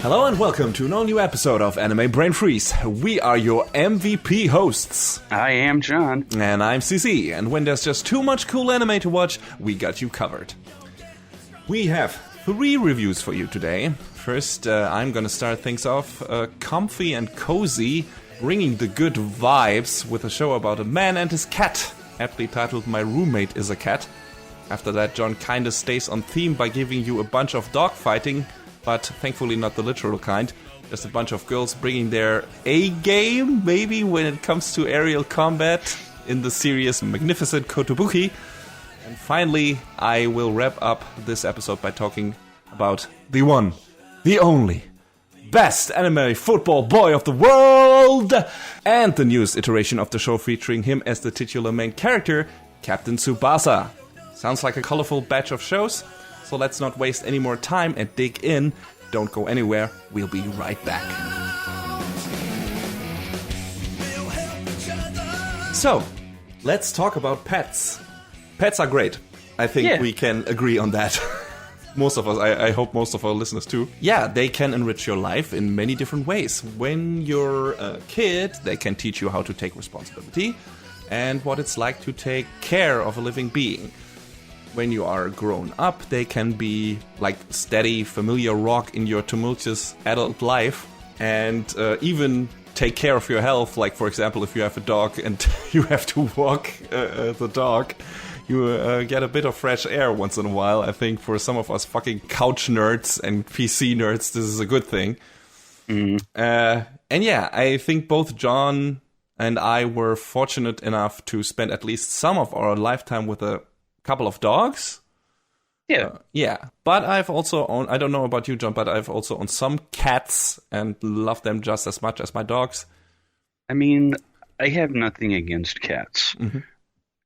Hello and welcome to an all-new episode of Anime Brain Freeze. We are your MVP hosts. I am John. And I'm CC, and when there's just too much cool anime to watch, we got you covered. We have 3 reviews for you today. First, I'm gonna start things off comfy and cozy, bringing the good vibes with a show about a man and his cat, aptly titled My Roommate is a Cat. After that, John kinda stays on theme by giving you a bunch of dog fighting, but thankfully not the literal kind. Just a bunch of girls bringing their A-game, maybe, when it comes to aerial combat in the series Magnificent KOTOBUKI. And finally, I will wrap up this episode by talking about the one, the only, best anime football boy of the world, and the newest iteration of the show featuring him as the titular main character, Captain Tsubasa. Sounds like a colorful batch of shows, so let's not waste any more time and dig in. Don't go anywhere, we'll be right back. So, let's talk about pets. Pets are great. I think we can agree on that. Most of us, I hope most of our listeners too. Yeah, they can enrich your life in many different ways. When you're a kid, they can teach you how to take responsibility and what it's like to take care of a living being. When you are grown up, they can be like steady, familiar rock in your tumultuous adult life, and even take care of your health. Like, for example, if you have a dog and you have to walk the dog, you get a bit of fresh air once in a while. I think for some of us fucking couch nerds and PC nerds, this is a good thing. And yeah, I think both John and I were fortunate enough to spend at least some of our lifetime with a couple of dogs. Yeah. But I've also owned, I don't know about you, John, but I've also owned some cats and love them just as much as my dogs. I mean, I have nothing against cats. Mm-hmm.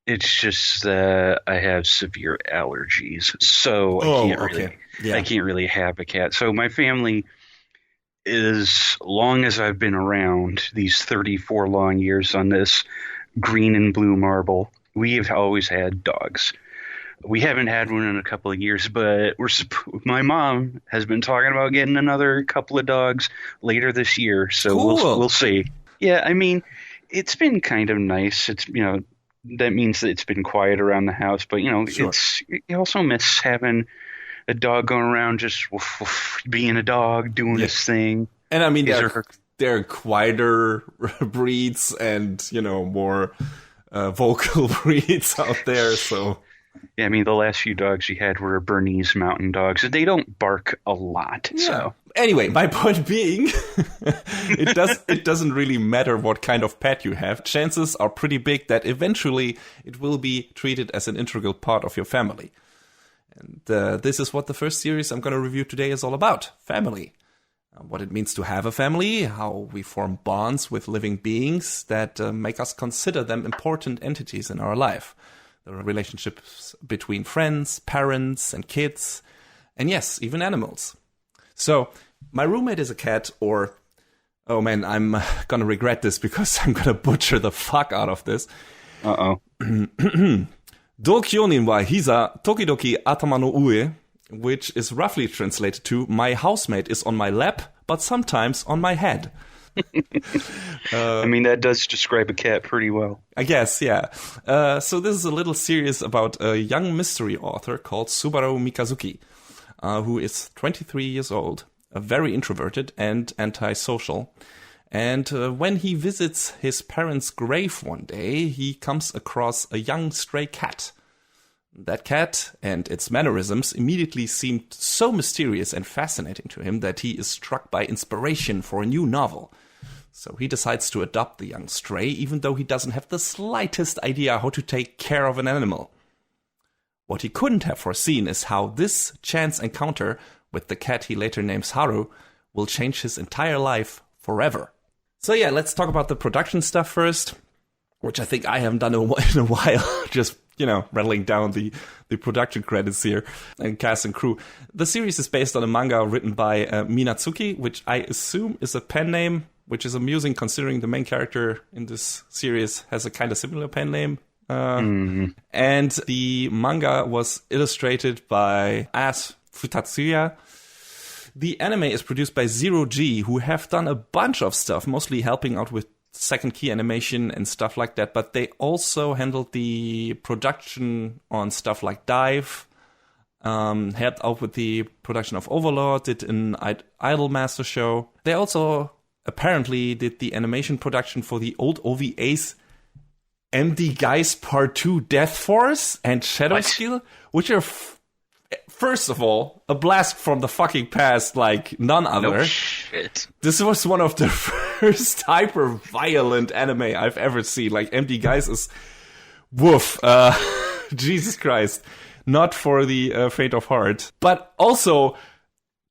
It's just that I have severe allergies, so I can't really have a cat. So my family, as long as I've been around, these 34 long years on this green and blue marble, we have always had dogs. We haven't had one in a couple of years, but my mom has been talking about getting another couple of dogs later this year, so cool. We'll see. Yeah, I mean, it's been kind of nice. It's, you know, that means that it's been quiet around the house, but, you know, sure. You also miss having a dog going around just being a dog, doing his thing. And I mean, they're quieter breeds and, you know, more vocal breeds out there, so... Yeah, I mean, the last few dogs you had were Bernese mountain dogs. They don't bark a lot, so... Anyway, my point being, it doesn't really matter what kind of pet you have. Chances are pretty big that eventually it will be treated as an integral part of your family. And this is what the first series I'm going to review today is all about. Family. What it means to have a family, how we form bonds with living beings that make us consider them important entities in our life. The relationships between friends, parents, and kids, and yes, even animals. So, My Roommate is a Cat, or, oh man, I'm gonna regret this because I'm gonna butcher the fuck out of this. Uh-oh. Dokyonin wa hiza tokidoki atama no ue, which is roughly translated to, my housemate is on my lap, but sometimes on my head. I mean, that does describe a cat pretty well. I guess, yeah. So this is a little series about a young mystery author called Subaru Mikazuki, who is 23 years old, very introverted and antisocial. And when he visits his parents' grave one day, he comes across a young stray cat. That cat and its mannerisms immediately seemed so mysterious and fascinating to him that he is struck by inspiration for a new novel. So he decides to adopt the young stray, even though he doesn't have the slightest idea how to take care of an animal. What he couldn't have foreseen is how this chance encounter with the cat he later names Haru will change his entire life forever. So yeah, let's talk about the production stuff first, which I think I haven't done in a while, just, you know, rattling down the production credits here and cast and crew. The series is based on a manga written by Minatsuki, which I assume is a pen name, which is amusing considering the main character in this series has a kind of similar pen name. And the manga was illustrated by As Futatsuya. The anime is produced by Zero G, who have done a bunch of stuff, mostly helping out with second key animation and stuff like that, but they also handled the production on stuff like Dive, helped out with the production of Overlord, did an Idolmaster show. They also apparently did the animation production for the old OVAs MD Guys Part 2 Death Force and Shadow Steel, which are first of all, a blast from the fucking past like none other. No shit. This was one of the first hyper-violent anime I've ever seen. Like, MD Guys is... woof. Jesus Christ. Not for the faint of heart. But also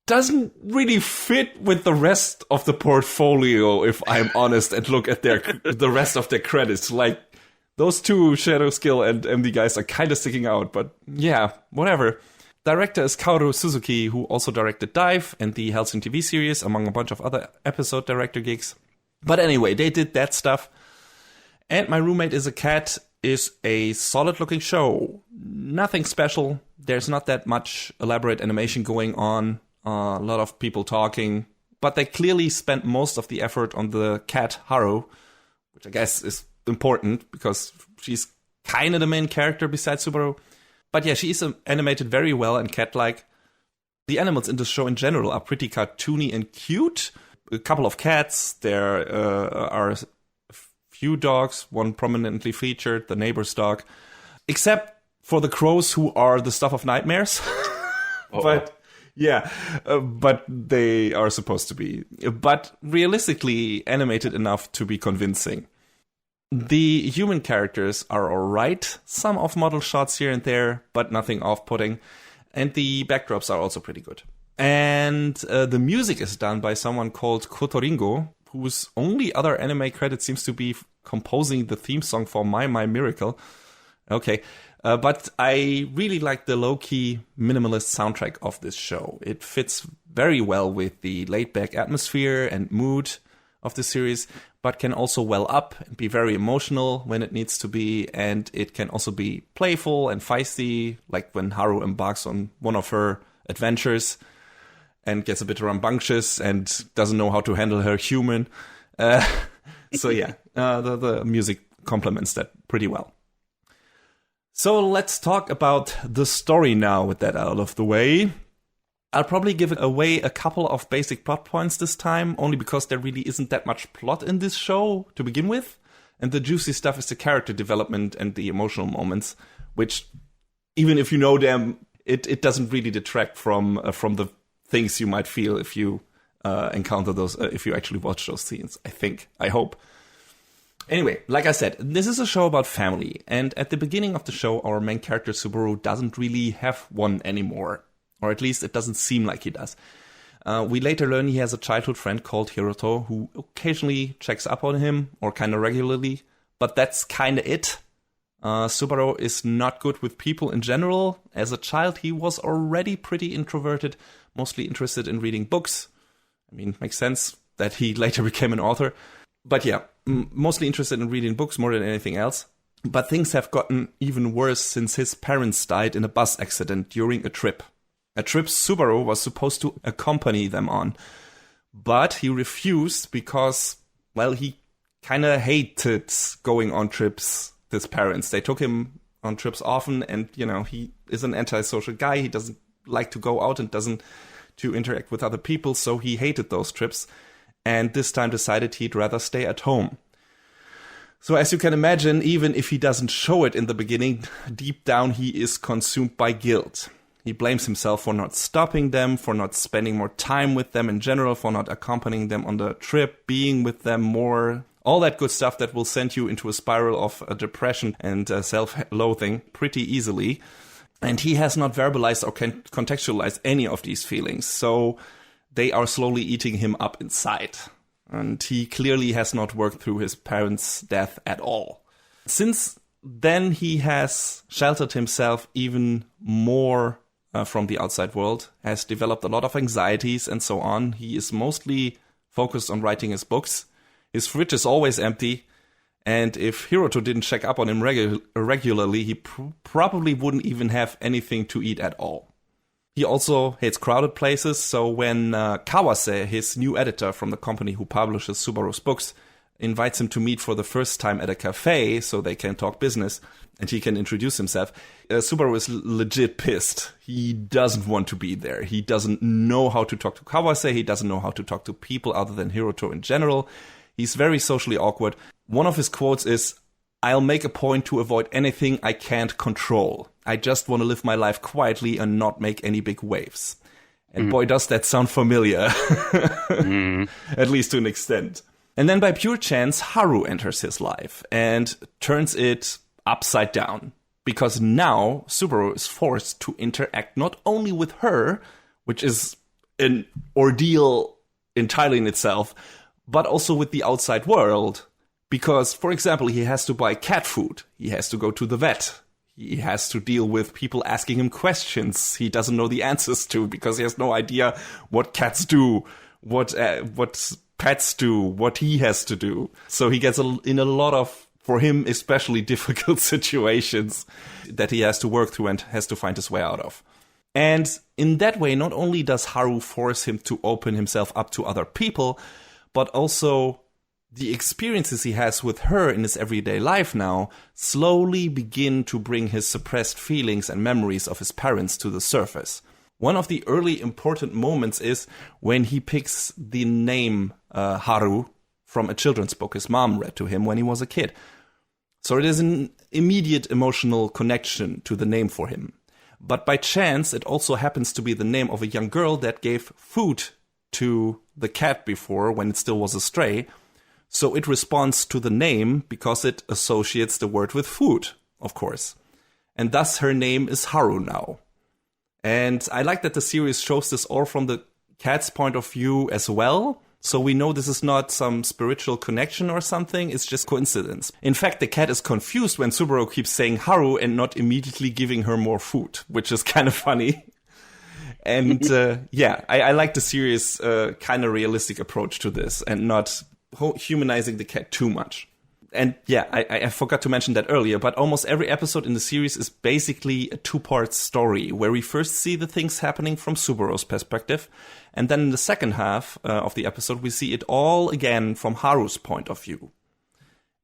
doesn't really fit with the rest of the portfolio, if I'm honest, and look at the rest of their credits. Like, those two, Shadow Skill and MD Guys, are kind of sticking out. But yeah, whatever. Director is Kaoru Suzuki, who also directed Dive and the Hellsing TV series, among a bunch of other episode director gigs. But anyway, they did that stuff. And My Roommate is a Cat is a solid-looking show. Nothing special. There's not that much elaborate animation going on. A lot of people talking. But they clearly spent most of the effort on the cat Haru, which I guess is important because she's kind of the main character besides Subaru. But yeah, she is animated very well and cat-like. The animals in the show in general are pretty cartoony and cute. A couple of cats. There are a few dogs, one prominently featured, the neighbor's dog. Except for the crows, who are the stuff of nightmares. But yeah, but they are supposed to be. But realistically animated enough to be convincing. The human characters are alright, some off-model shots here and there, but nothing off-putting. And the backdrops are also pretty good. And the music is done by someone called Kotoringo, whose only other anime credit seems to be composing the theme song for My Miracle. Okay, but I really like the low-key minimalist soundtrack of this show. It fits very well with the laid-back atmosphere and mood of the series, but can also well up and be very emotional when it needs to be, and it can also be playful and feisty, like when Haru embarks on one of her adventures and gets a bit rambunctious and doesn't know how to handle her human. So yeah, the music complements that pretty well. So let's talk about the story now, with that out of the way. I'll probably give away a couple of basic plot points this time, only because there really isn't that much plot in this show to begin with. And the juicy stuff is the character development and the emotional moments, which, even if you know them, it doesn't really detract from the things you might feel if you encounter those, if you actually watch those scenes, I hope. Anyway, like I said, this is a show about family, and at the beginning of the show, our main character Subaru doesn't really have one anymore. Or at least it doesn't seem like he does. We later learn he has a childhood friend called Hiroto who occasionally checks up on him, or kind of regularly, but that's kind of it. Subaru is not good with people in general. As a child, he was already pretty introverted, mostly interested in reading books. I mean, makes sense that he later became an author. But yeah, mostly interested in reading books more than anything else. But things have gotten even worse since his parents died in a bus accident during a trip. A trip Subaru was supposed to accompany them on. But he refused because, well, he kind of hated going on trips, his parents. They took him on trips often, and, you know, he is an antisocial guy. He doesn't like to go out and doesn't to interact with other people, so he hated those trips. And this time decided he'd rather stay at home. So as you can imagine, even if he doesn't show it in the beginning, deep down he is consumed by guilt. He blames himself for not stopping them, for not spending more time with them in general, for not accompanying them on the trip, being with them more. All that good stuff that will send you into a spiral of depression and self-loathing pretty easily. And he has not verbalized or contextualized any of these feelings. So they are slowly eating him up inside. And he clearly has not worked through his parents' death at all. Since then, he has sheltered himself even more from the outside world, has developed a lot of anxieties and so on. He is mostly focused on writing his books. His fridge is always empty. And if Hiroto didn't check up on him regularly, he probably wouldn't even have anything to eat at all. He also hates crowded places, so when Kawase, his new editor from the company who publishes Subaru's books, invites him to meet for the first time at a cafe so they can talk business and he can introduce himself, Subaru is legit pissed. He doesn't want to be there. He doesn't know how to talk to Kawase. He doesn't know how to talk to people other than Hiroto in general. He's very socially awkward. One of his quotes is, "I'll make a point to avoid anything I can't control. I just want to live my life quietly and not make any big waves." And boy, does that sound familiar. At least to an extent. And then by pure chance, Haru enters his life and turns it upside down. Because now Subaru is forced to interact not only with her, which is an ordeal entirely in itself, but also with the outside world. Because, for example, he has to buy cat food. He has to go to the vet. He has to deal with people asking him questions he doesn't know the answers to because he has no idea what cats do, what pets do, what he has to do. So he gets in a lot of, for him, especially difficult situations that he has to work through and has to find his way out of. And in that way, not only does Haru force him to open himself up to other people, but also the experiences he has with her in his everyday life now slowly begin to bring his suppressed feelings and memories of his parents to the surface. One of the early important moments is when he picks the name Haru from a children's book his mom read to him when he was a kid. So it is an immediate emotional connection to the name for him. But by chance, it also happens to be the name of a young girl that gave food to the cat before when it still was a stray. So it responds to the name because it associates the word with food, of course. And thus her name is Haru now. And I like that the series shows this all from the cat's point of view as well. So we know this is not some spiritual connection or something, it's just coincidence. In fact, the cat is confused when Subaru keeps saying Haru and not immediately giving her more food, which is kind of funny. And I like the series' kind of realistic approach to this and not humanizing the cat too much. And yeah, I forgot to mention that earlier, but almost every episode in the series is basically a two-part story where we first see the things happening from Subaru's perspective, and then in the second half of the episode we see it all again from Haru's point of view.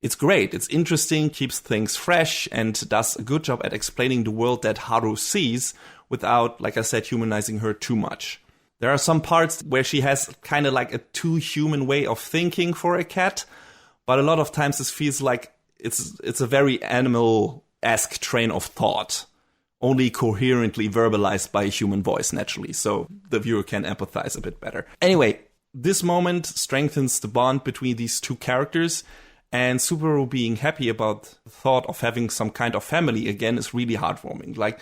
It's great, it's interesting, keeps things fresh, and does a good job at explaining the world that Haru sees without, like I said, humanizing her too much. There are some parts where she has kind of like a too human way of thinking for a cat, but a lot of times this feels like it's a very animal-esque train of thought, only coherently verbalized by a human voice naturally, so the viewer can empathize a bit better. Anyway, this moment strengthens the bond between these two characters, and Subaru being happy about the thought of having some kind of family again is really heartwarming. Like,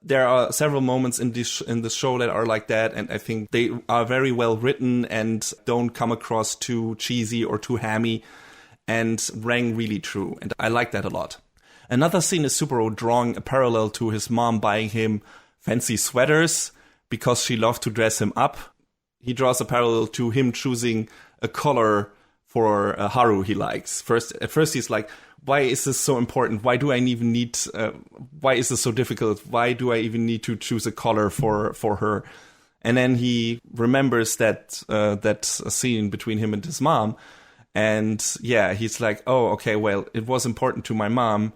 there are several moments in this show that are like that, and I think they are very well written and don't come across too cheesy or too hammy and rang really true. And I like that a lot. Another scene is Subaru drawing a parallel to his mom buying him fancy sweaters because she loved to dress him up. He draws a parallel to him choosing a color for Haru he likes. At first he's like, why is this so important? Why do I even need, why is this so difficult? Why do I even need to choose a color for her? And then he remembers that scene between him and his mom. And yeah, he's like, oh, okay, well, it was important to my mom.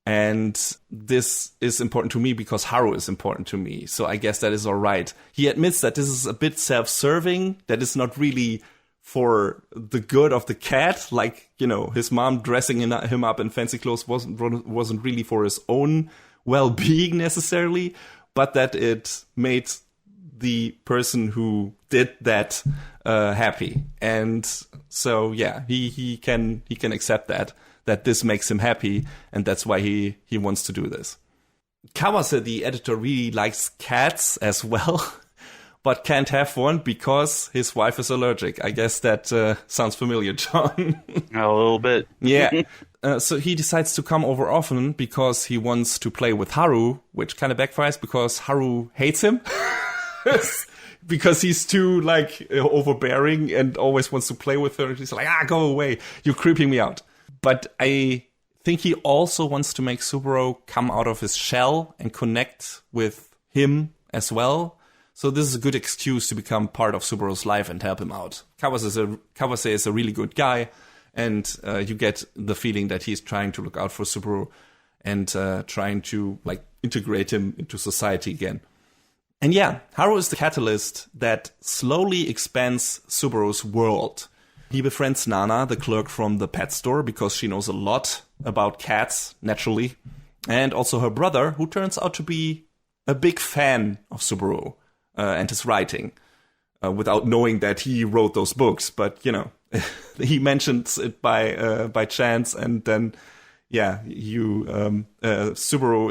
And this is important to me because Haru is important to me. So I guess that is all right. He admits that this is a bit self-serving, that it's not really for the good of the cat. Like, you know, his mom dressing him up in fancy clothes wasn't really for his own well-being necessarily, but that it made the person who did that happy. And so, yeah, he can accept that this makes him happy, and that's why he wants to do this. Kawase, the editor, really likes cats as well, but can't have one because his wife is allergic. I guess that sounds familiar, John. A little bit. Yeah. So he decides to come over often because he wants to play with Haru, which kind of backfires because Haru hates him. Because he's too, like, overbearing and always wants to play with her. He's like, go away. You're creeping me out. But I think he also wants to make Subaru come out of his shell and connect with him as well. So this is a good excuse to become part of Subaru's life and help him out. Kawase is a really good guy, and you get the feeling that he's trying to look out for Subaru and trying to integrate him into society again. And yeah, Haru is the catalyst that slowly expands Subaru's world. He befriends Nana, the clerk from the pet store, because she knows a lot about cats, naturally. And also her brother, who turns out to be a big fan of Subaru and his writing, without knowing that he wrote those books. But, he mentions it by chance, and then, Subaru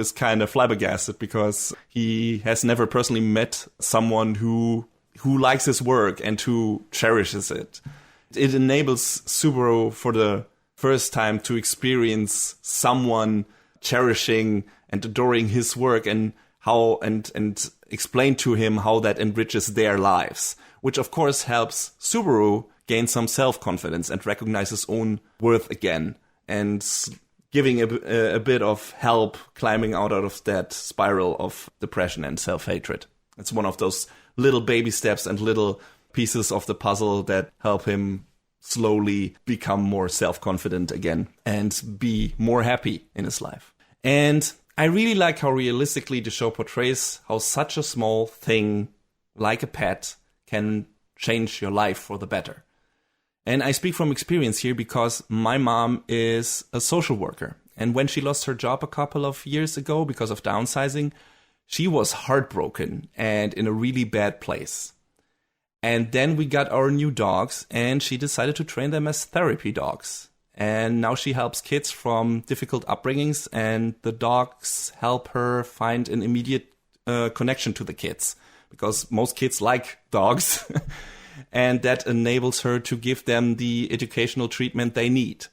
is kind of flabbergasted because he has never personally met someone who likes his work and who cherishes it. It enables Subaru for the first time to experience someone cherishing and adoring his work and how and explain to him how that enriches their lives, which of course helps Subaru gain some self-confidence and recognize his own worth again, and giving a bit of help climbing out of that spiral of depression and self-hatred. It's one of those little baby steps and little pieces of the puzzle that help him slowly become more self-confident again and be more happy in his life. And I really like how realistically the show portrays how such a small thing like a pet can change your life for the better. And I speak from experience here because my mom is a social worker. And when she lost her job a couple of years ago because of downsizing, she was heartbroken and in a really bad place. And then we got our new dogs, and she decided to train them as therapy dogs. And now she helps kids from difficult upbringings, and the dogs help her find an immediate connection to the kids, because most kids like dogs. And that enables her to give them the educational treatment they need.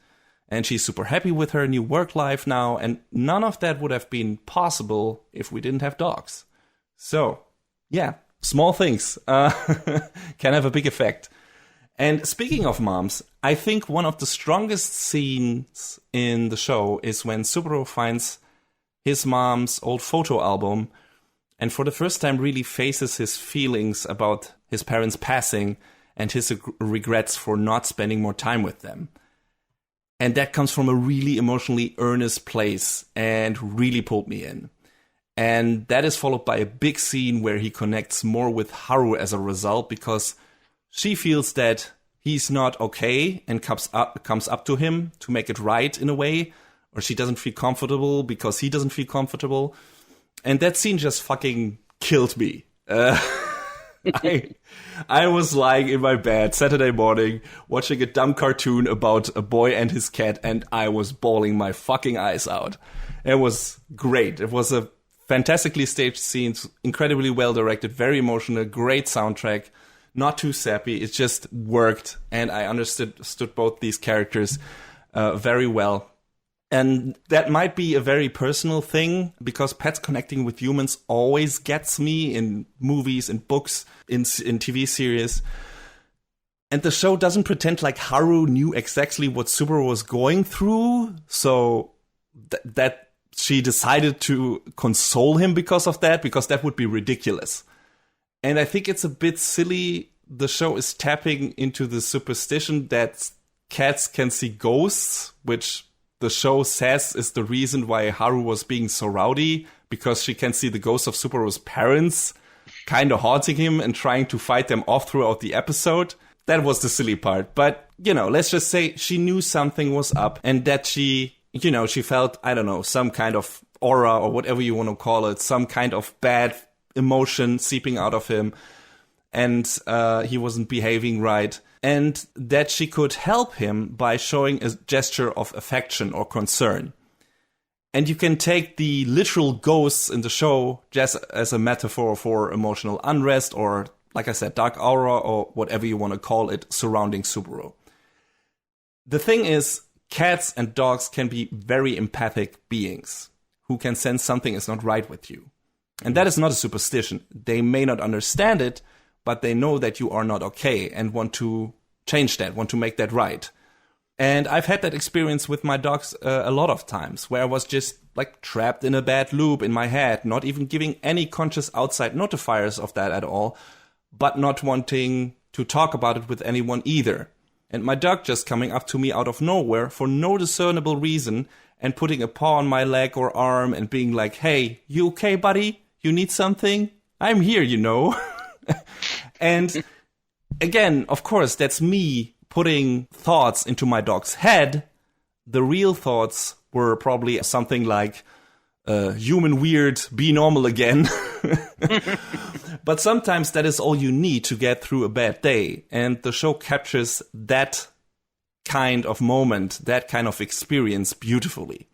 And she's super happy with her new work life now, and none of that would have been possible if we didn't have dogs. So, yeah, small things can have a big effect. And speaking of moms, I think one of the strongest scenes in the show is when Subaru finds his mom's old photo album and for the first time really faces his feelings about his parents' passing and his regrets for not spending more time with them. And that comes from a really emotionally earnest place and really pulled me in. And that is followed by a big scene where he connects more with Haru as a result, because she feels that he's not okay and comes up to him to make it right in a way, or she doesn't feel comfortable because he doesn't feel comfortable. And that scene just fucking killed me. I was lying in my bed Saturday morning watching a dumb cartoon about a boy and his cat, and I was bawling my fucking eyes out. It was great. It was a fantastically staged scene, incredibly well directed, very emotional, great soundtrack, not too sappy. It just worked, and I understood both these characters very well. And that might be a very personal thing, because pets connecting with humans always gets me in movies, in books, in TV series. And the show doesn't pretend like Haru knew exactly what Subaru was going through, so that she decided to console him because of that, because that would be ridiculous. And I think it's a bit silly. The show is tapping into the superstition that cats can see ghosts, which the show says is the reason why Haru was being so rowdy, because she can see the ghosts of Subaru's parents kind of haunting him and trying to fight them off throughout the episode. That was the silly part. But, let's just say she knew something was up, and that she felt, I don't know, some kind of aura or whatever you want to call it, some kind of bad emotion seeping out of him, and he wasn't behaving right. And that she could help him by showing a gesture of affection or concern. And you can take the literal ghosts in the show just as a metaphor for emotional unrest, or, like I said, dark aura, or whatever you want to call it, surrounding Subaru. The thing is, cats and dogs can be very empathic beings who can sense something is not right with you. And that is not a superstition. They may not understand it, but they know that you are not okay and want to change that, want to make that right. And I've had that experience with my dogs a lot of times, where I was just like trapped in a bad loop in my head, not even giving any conscious outside notifiers of that at all, but not wanting to talk about it with anyone either. And my dog just coming up to me out of nowhere for no discernible reason and putting a paw on my leg or arm and being like, "Hey, you okay, buddy? You need something? I'm here, you know." And again, of course, that's me putting thoughts into my dog's head. The real thoughts were probably something like, human weird, be normal again. But sometimes that is all you need to get through a bad day. And the show captures that kind of moment, that kind of experience beautifully.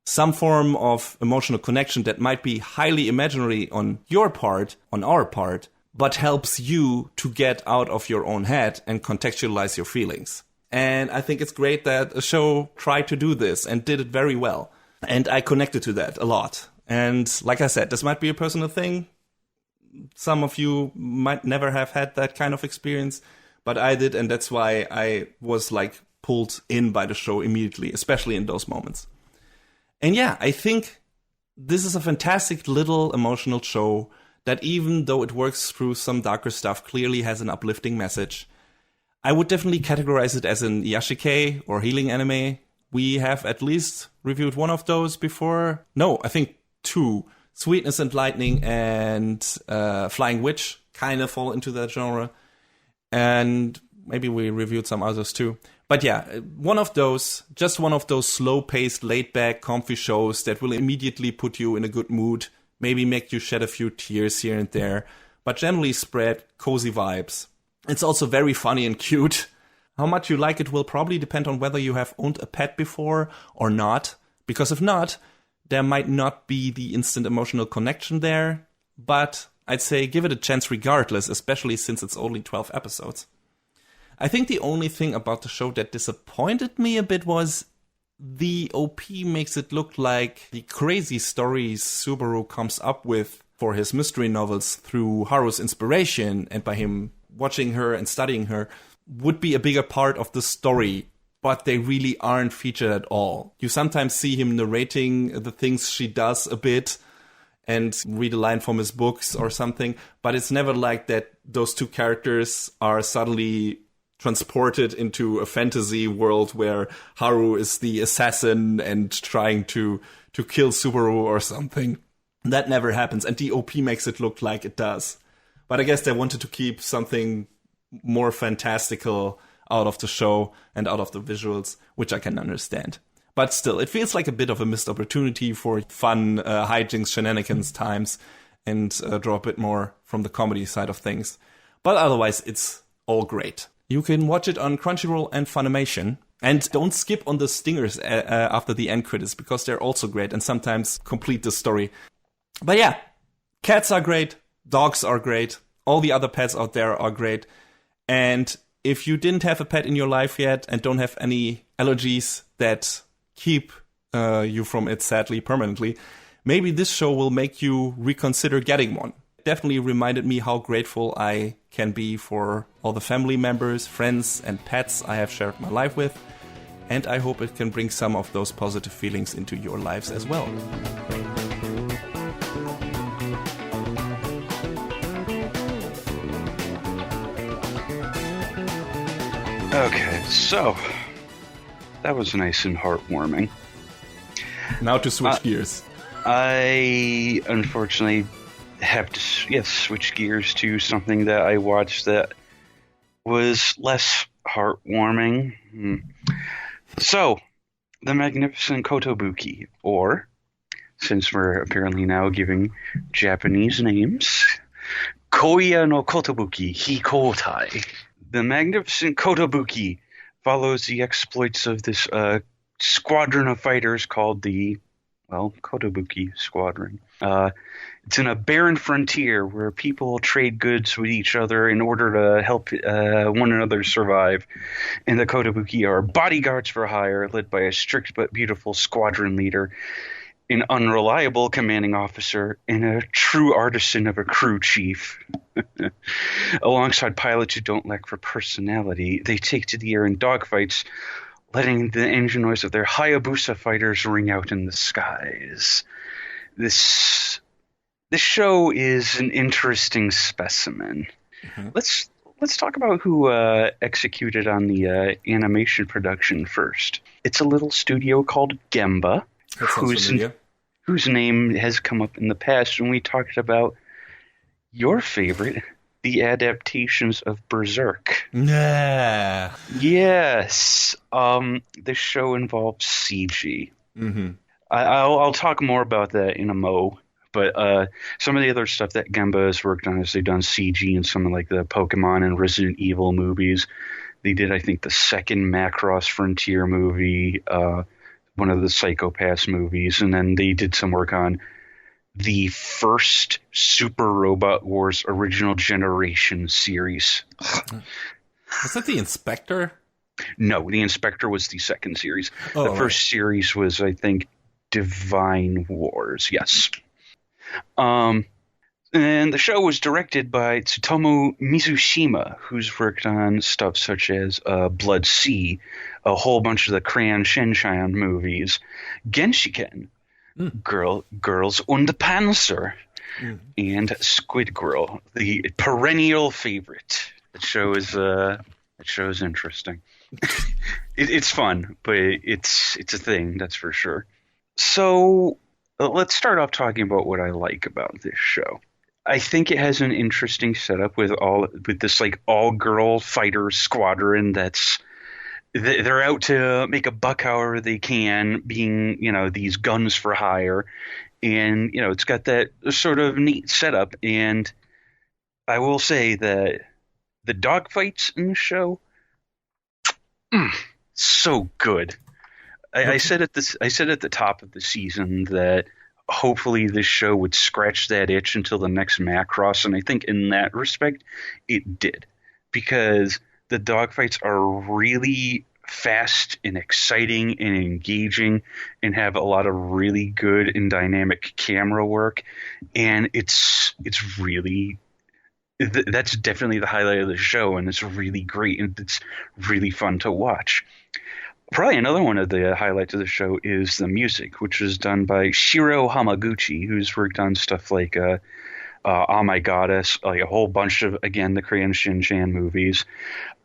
Some form of emotional connection that might be highly imaginary on your part, on our part, but helps you to get out of your own head and contextualize your feelings. And I think it's great that a show tried to do this and did it very well. And I connected to that a lot. And like I said, this might be a personal thing. Some of you might never have had that kind of experience, but I did, and that's why I was like pulled in by the show immediately, especially in those moments. And yeah, I think this is a fantastic little emotional show that, even though it works through some darker stuff, clearly has an uplifting message. I would definitely categorize it as an Yashike or healing anime. We have at least reviewed one of those before. No, I think two. Sweetness and Lightning and Flying Witch kind of fall into that genre. And maybe we reviewed some others too. But yeah, just one of those slow-paced, laid-back, comfy shows that will immediately put you in a good mood, maybe make you shed a few tears here and there, but generally spread cozy vibes. It's also very funny and cute. How much you like it will probably depend on whether you have owned a pet before or not, because if not, there might not be the instant emotional connection there, but I'd say give it a chance regardless, especially since it's only 12 episodes. I think the only thing about the show that disappointed me a bit was the OP makes it look like the crazy stories Subaru comes up with for his mystery novels through Haru's inspiration and by him watching her and studying her would be a bigger part of the story, but they really aren't featured at all. You sometimes see him narrating the things she does a bit and read a line from his books or something, but it's never like that those two characters are suddenly transported into a fantasy world where Haru is the assassin and trying to kill Subaru or something. That never happens, and the OP makes it look like it does. But I guess they wanted to keep something more fantastical out of the show and out of the visuals, which I can understand. But still, it feels like a bit of a missed opportunity for fun hijinks, shenanigans times, and draw a bit more from the comedy side of things. But otherwise, it's all great. You can watch it on Crunchyroll and Funimation. And don't skip on the stingers after the end credits, because they're also great and sometimes complete the story. But yeah, cats are great, dogs are great, all the other pets out there are great. And if you didn't have a pet in your life yet and don't have any allergies that keep you from it sadly permanently, maybe this show will make you reconsider getting one. It definitely reminded me how grateful I can be for all the family members, friends, and pets I have shared my life with. And I hope it can bring some of those positive feelings into your lives as well. Okay, so that was nice and heartwarming. Now to switch gears. I unfortunately have to switch gears to something that I watched that was less heartwarming. So, The Magnificent KOTOBUKI, or, since we're apparently now giving Japanese names, Koya no Kotobuki Hikotai. The Magnificent KOTOBUKI follows the exploits of this squadron of fighters called the, Kotobuki Squadron. It's in a barren frontier where people trade goods with each other in order to help one another survive. And the Kotobuki are bodyguards for hire, led by a strict but beautiful squadron leader, an unreliable commanding officer, and a true artisan of a crew chief. Alongside pilots who don't lack for personality, they take to the air in dogfights letting the engine noise of their Hayabusa fighters ring out in the skies. This show is an interesting specimen. Mm-hmm. Let's talk about who executed on the animation production first. It's a little studio called Gemba, whose name has come up in the past when we talked about your favorite, the adaptations of Berserk. Yeah. Yes. This show involves CG. Mm-hmm. I'll talk more about that in a mo. But some of the other stuff that Gemba has worked on is they've done CG in some of like the Pokemon and Resident Evil movies. They did, I think, the second Macross Frontier movie, one of the Psycho-Pass movies, and then they did some work on the first Super Robot Wars original generation series. Was that the Inspector? No, the Inspector was the second series. The first series was, I think, Divine Wars. Yes. And the show was directed by Tsutomu Mizushima, who's worked on stuff such as Blood Sea, a whole bunch of the Crayon Shinchan movies, Genshiken, Girls und Panzer, and Squid Girl, the perennial favorite. That show is interesting. It's fun, but it's a thing, that's for sure. So let's start off talking about what I like about this show. I think it has an interesting setup with this like all-girl fighter squadron they're out to make a buck however they can, being, these guns for hire. And, it's got that sort of neat setup. And I will say that the dogfights in the show, so good. I said at the top of the season that hopefully this show would scratch that itch until the next Macross, and I think in that respect it did, because the dogfights are really fast and exciting and engaging and have a lot of really good and dynamic camera work, and it's really that's definitely the highlight of the show, and it's really great and it's really fun to watch. Probably another one of the highlights of the show is the music, which was done by Shiro Hamaguchi, who's worked on stuff like Oh My Goddess, like a whole bunch of, again, the Crayon Shinchan movies,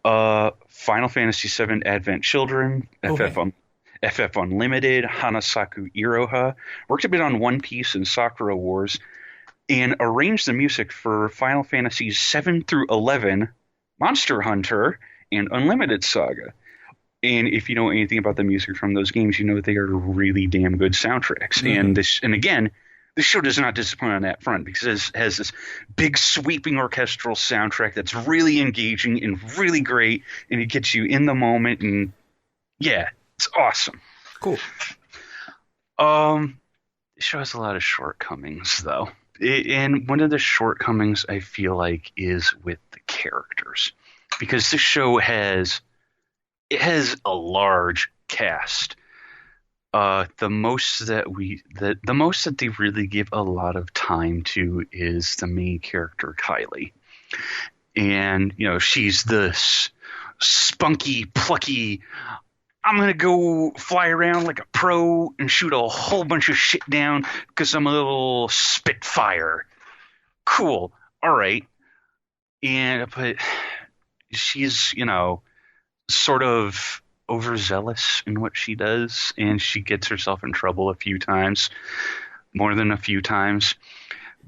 Final Fantasy VII Advent Children, FF Unlimited, Hanasaku Iroha, worked a bit on One Piece and Sakura Wars, and arranged the music for Final Fantasies 7 through 11, Monster Hunter, and Unlimited Saga. And if you know anything about the music from those games, you know they are really damn good soundtracks. Mm-hmm. And again, this show does not disappoint on that front, because it has this big sweeping orchestral soundtrack that's really engaging and really great, and it gets you in the moment, and yeah, it's awesome. Cool. This show has a lot of shortcomings, though. And one of the shortcomings I feel like is with the characters, because this show has a large cast. The most that they really give a lot of time to is the main character, Kylie. And, she's this spunky, plucky, I'm going to go fly around like a pro and shoot a whole bunch of shit down because I'm a little spitfire. Cool. All right. But she's, sort of overzealous in what she does, and she gets herself in trouble a few times, more than a few times.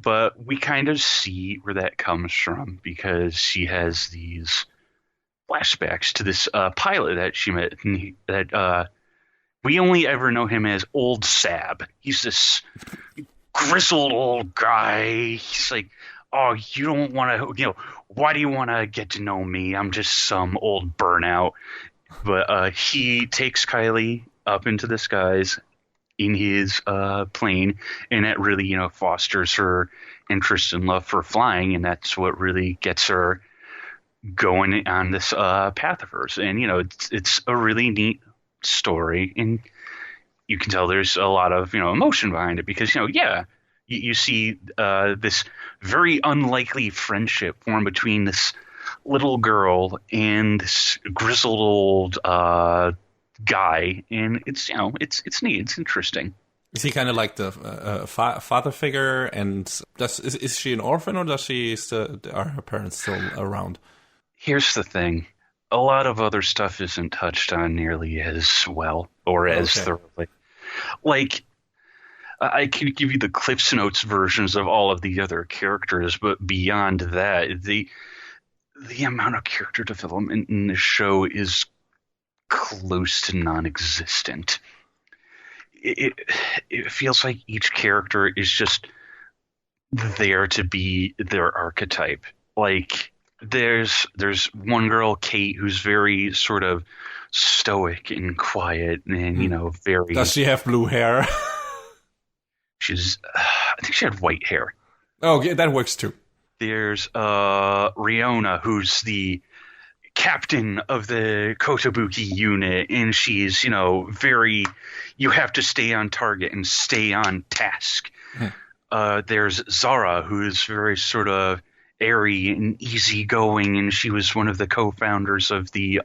But we kind of see where that comes from, because she has these flashbacks to this pilot that she met, that we only ever know him as Old Sab. He's this grizzled old guy. He's like, oh, you don't want to, why do you want to get to know me? I'm just some old burnout. But he takes Kylie up into the skies in his plane, and that really, fosters her interest and love for flying, and that's what really gets her going on this path of hers. And, it's a really neat story, and you can tell there's a lot of, emotion behind it, because, you see this very unlikely friendship form between this little girl and this grizzled old guy, and it's it's neat, it's interesting. Is he kind of like the father figure? And is she an orphan, or are her parents still around? Here's the thing: a lot of other stuff isn't touched on nearly as well or as thoroughly. Like, I can give you the Cliff's Notes versions of all of the other characters, but beyond that, the amount of character development in the show is close to non-existent. It feels like each character is just there to be their archetype. Like, there's one girl, Kate, who's very sort of stoic and quiet and, very... Does she have blue hair? I think she had white hair. Oh, yeah, that works too. There's Riona, who's the captain of the Kotobuki unit, and she's, very, you have to stay on target and stay on task. There's Zara, who is very sort of airy and easygoing, and she was one of the co-founders of the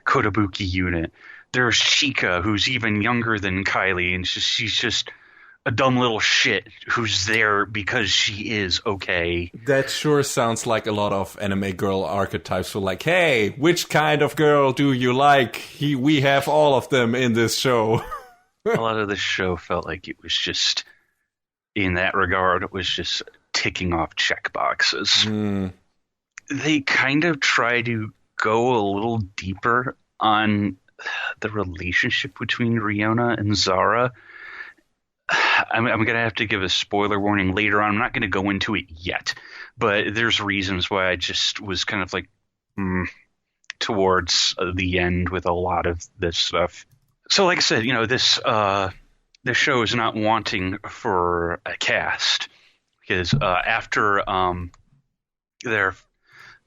Kotobuki unit. There's Chika, who's even younger than Kylie, and she's just a dumb little shit who's there because she is okay. That sure sounds like a lot of anime girl archetypes. For like, hey, which kind of girl do you like? We have all of them in this show. A lot of the show felt like it was just, in that regard, it was just ticking off check boxes. They kind of try to go a little deeper on the relationship between Riona and Zara. I'm going to have to give a spoiler warning later on. I'm not going to go into it yet, but there's reasons why I just was kind of like towards the end with a lot of this stuff. So like I said, this show is not wanting for a cast because after the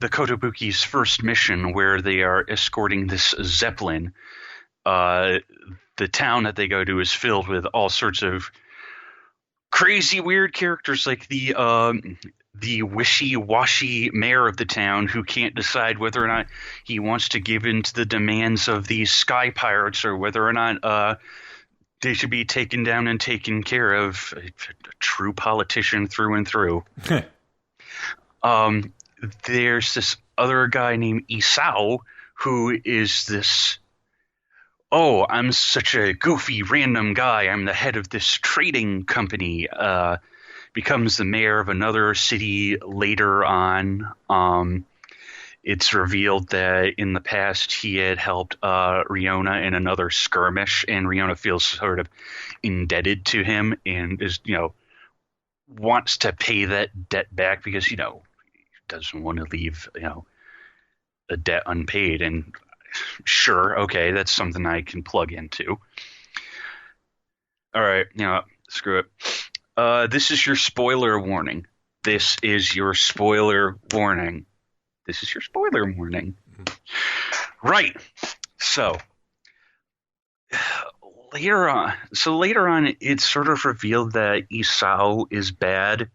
Kotobuki's first mission, where they are escorting this Zeppelin, the town that they go to is filled with all sorts of crazy, weird characters, like the wishy-washy mayor of the town who can't decide whether or not he wants to give in to the demands of these sky pirates or whether or not they should be taken down and taken care of. A true politician through and through. There's this other guy named Isao who is this... Oh, I'm such a goofy, random guy. I'm the head of this trading company. Becomes the mayor of another city later on. It's revealed that in the past he had helped Riona in another skirmish, and Riona feels sort of indebted to him and is, wants to pay that debt back because, he doesn't want to leave, a debt unpaid. And sure, okay, that's something I can plug into. All right, screw it. This is your spoiler warning. This is your spoiler warning. This is your spoiler warning. Right. So later on, it's sort of revealed that Isao is bad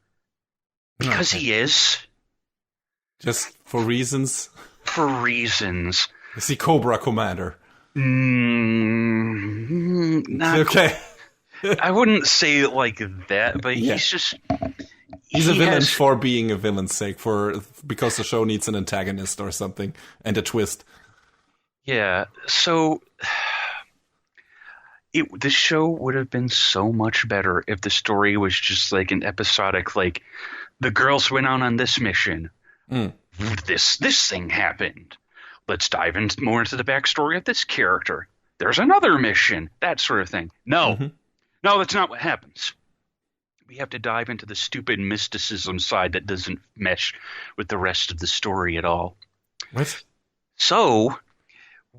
because he is. Just for reasons? For reasons. Is he Cobra Commander? Not okay. I wouldn't say it like that, but he's just... He's a villain for being a villain's sake, because the show needs an antagonist or something, and a twist. Yeah, so... This show would have been so much better if the story was just like an episodic, like, the girls went on this mission. This thing happened. Let's dive more into the backstory of this character. There's another mission. That sort of thing. No. No, that's not what happens. We have to dive into the stupid mysticism side that doesn't mesh with the rest of the story at all. What? So,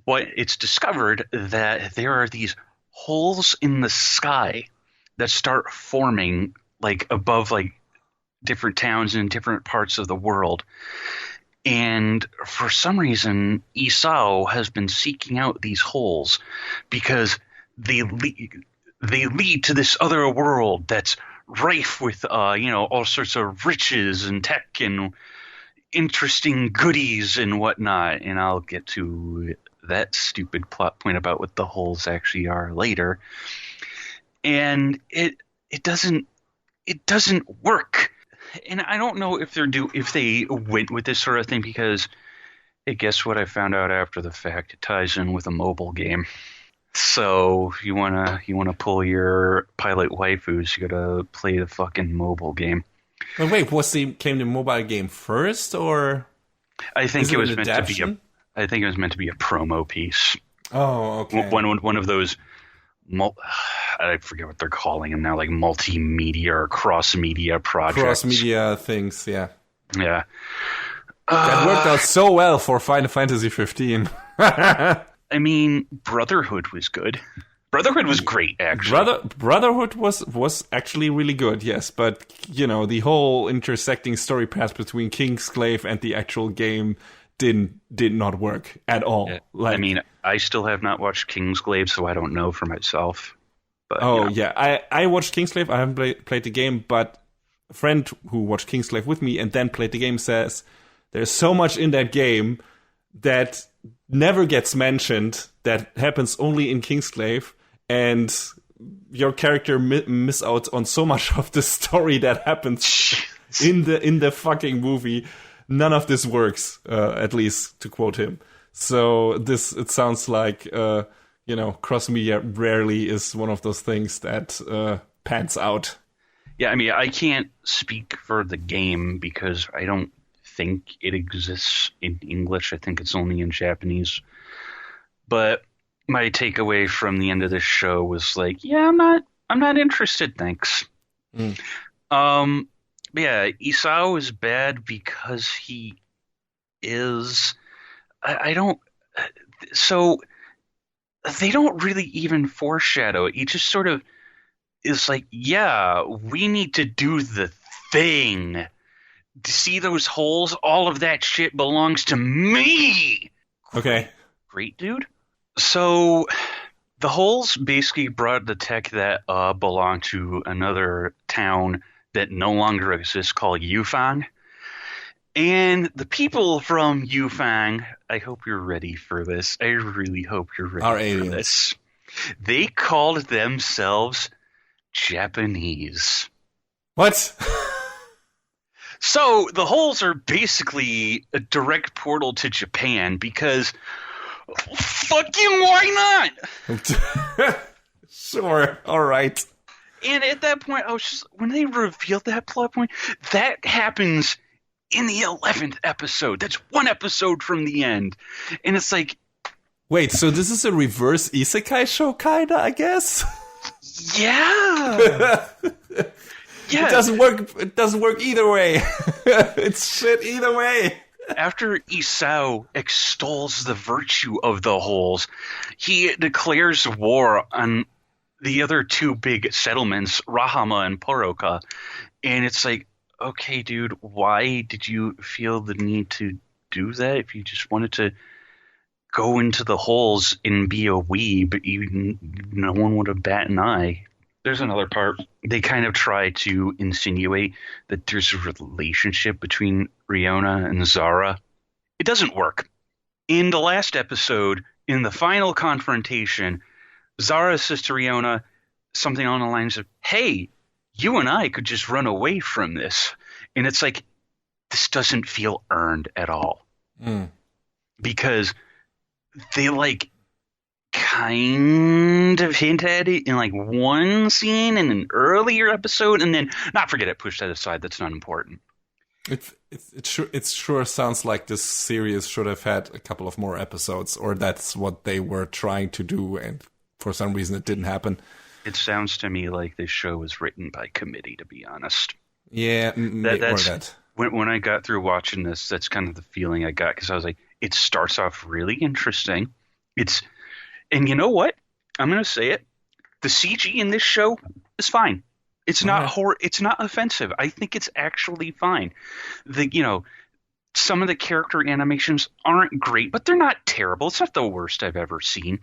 it's discovered that there are these holes in the sky that start forming, like, above, like, different towns in different parts of the world. And for some reason, Isao has been seeking out these holes because they lead to this other world that's rife with, all sorts of riches and tech and interesting goodies and whatnot. And I'll get to that stupid plot point about what the holes actually are later. And it doesn't work. And I don't know if they went with this sort of thing because, hey, guess what I found out after the fact? It ties in with a mobile game. So you wanna pull your pilot waifus, you gotta play the fucking mobile game. Well, wait, came the mobile game first, or I think it was meant to be a promo piece. Oh, okay. One of those, I forget what they're calling them now, like multimedia or cross-media projects. Cross-media things, yeah. Yeah. That worked out so well for Final Fantasy 15. I mean, Brotherhood was good. Brotherhood was great, actually. Brotherhood was actually really good, yes. But, the whole intersecting story path between Kingsglaive and the actual game did not work at all. Yeah. I still have not watched Kingsglaive, so I don't know for myself. But, yeah. I watched Kingsglaive. I haven't played the game, but a friend who watched Kingsglaive with me and then played the game says there's so much in that game that never gets mentioned, that happens only in Kingsglaive, and your character miss out on so much of the story that happens in the fucking movie. None of this works, at least to quote him. So it sounds like cross media rarely is one of those things that pans out. Yeah, I can't speak for the game because I don't think it exists in English. I think it's only in Japanese. But my takeaway from the end of this show was like, yeah, I'm not interested, thanks. But yeah, Isao is bad because he is. So they don't really even foreshadow it. He just sort of is like, yeah, we need to do the thing. To see those holes, all of that shit belongs to me. Okay. Great, dude. So the holes basically brought the tech that belonged to another town that no longer exists called Yufang. And the people from Yufang, I hope you're ready for this. I really hope you're ready for this. They called themselves Japanese. What? So the holes are basically a direct portal to Japan because fucking why not? Sure. All right. And at that point, when they revealed that plot point, that happens in the 11th episode. That's one episode from the end. And it's like... Wait, so this is a reverse isekai show, kinda, I guess? Yeah! Yeah. It doesn't work either way. It's shit either way. After Isao extols the virtue of the holes, he declares war on the other two big settlements, Rahama and Poroka. And it's like, okay, dude, why did you feel the need to do that? If you just wanted to go into the holes and be a weeb, no one would have bat an eye. There's another part. They kind of try to insinuate that there's a relationship between Riona and Zara. It doesn't work. In the last episode, in the final confrontation, Zara says to Riona something on the lines of, hey, you and I could just run away from this. And it's like, this doesn't feel earned at all. Because they kind of hint at it in one scene in an earlier episode, and then forget it, push that aside. That's not important. It sure sounds like this series should have had a couple of more episodes, or that's what they were trying to do, and for some reason it didn't happen. It sounds to me like this show was written by committee, to be honest. Yeah, that's that. When I got through watching this, that's kind of the feeling I got, because I was like, it starts off really interesting. And you know what? I'm going to say it. The CG in this show is fine. It's not It's not offensive. I think it's actually fine. Some of the character animations aren't great, but they're not terrible. It's not the worst I've ever seen.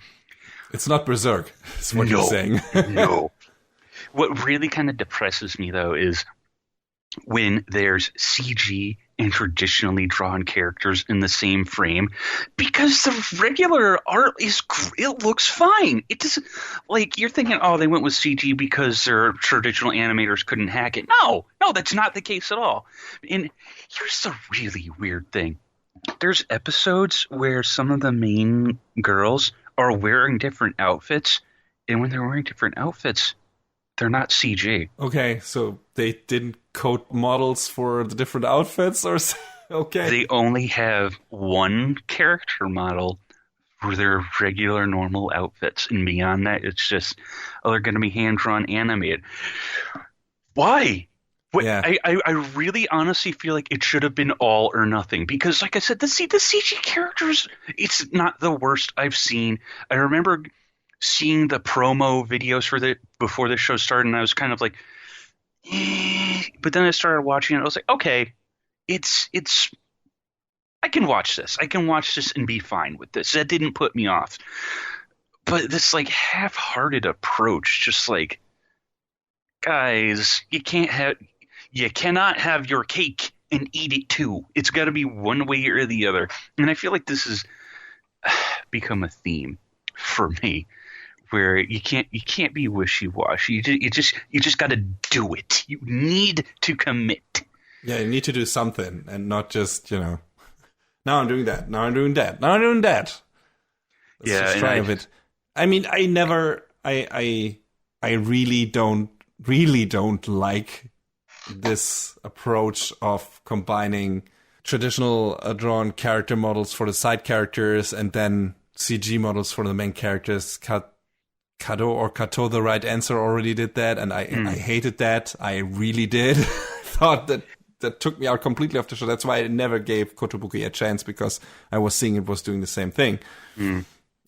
It's not Berserk, is what you're saying. No. What really kind of depresses me, though, is when there's CG and traditionally drawn characters in the same frame, because the regular art it looks fine. It doesn't, like, you're thinking, oh, they went with CG because their traditional animators couldn't hack it. No, that's not the case at all. And here's the really weird thing. There's episodes where some of the main girls are wearing different outfits, and when they're wearing different outfits, they're not CG. Okay, so they didn't code models for the different outfits, or okay? They only have one character model for their regular, normal outfits, and beyond that, it's just, oh, they're going to be hand-drawn animated. Why? Yeah. I really honestly feel like it should have been all or nothing, because, like I said, the CG characters, it's not the worst I've seen. I remember seeing the promo videos before the show started, and I was kind of like, but then I started watching it. I was like, okay, it's. I can watch this. I can watch this and be fine with this. That didn't put me off. But this like half-hearted approach, just like, guys, you cannot have your cake and eat it too. It's got to be one way or the other. And I feel like this has become a theme for me, where you can't be wishy-washy. You just got to do it. You need to commit. Yeah, you need to do something, and not just, now I'm doing that. Now I'm doing that. Now I'm doing that. Let's just try a bit. I mean, I really don't like this approach of combining traditional drawn character models for the side characters and then CG models for the main characters. Kato, the right answer, already did that, and I hated that. I really did. I thought that took me out completely off the show. That's why I never gave Kotobuki a chance, because I was seeing it was doing the same thing.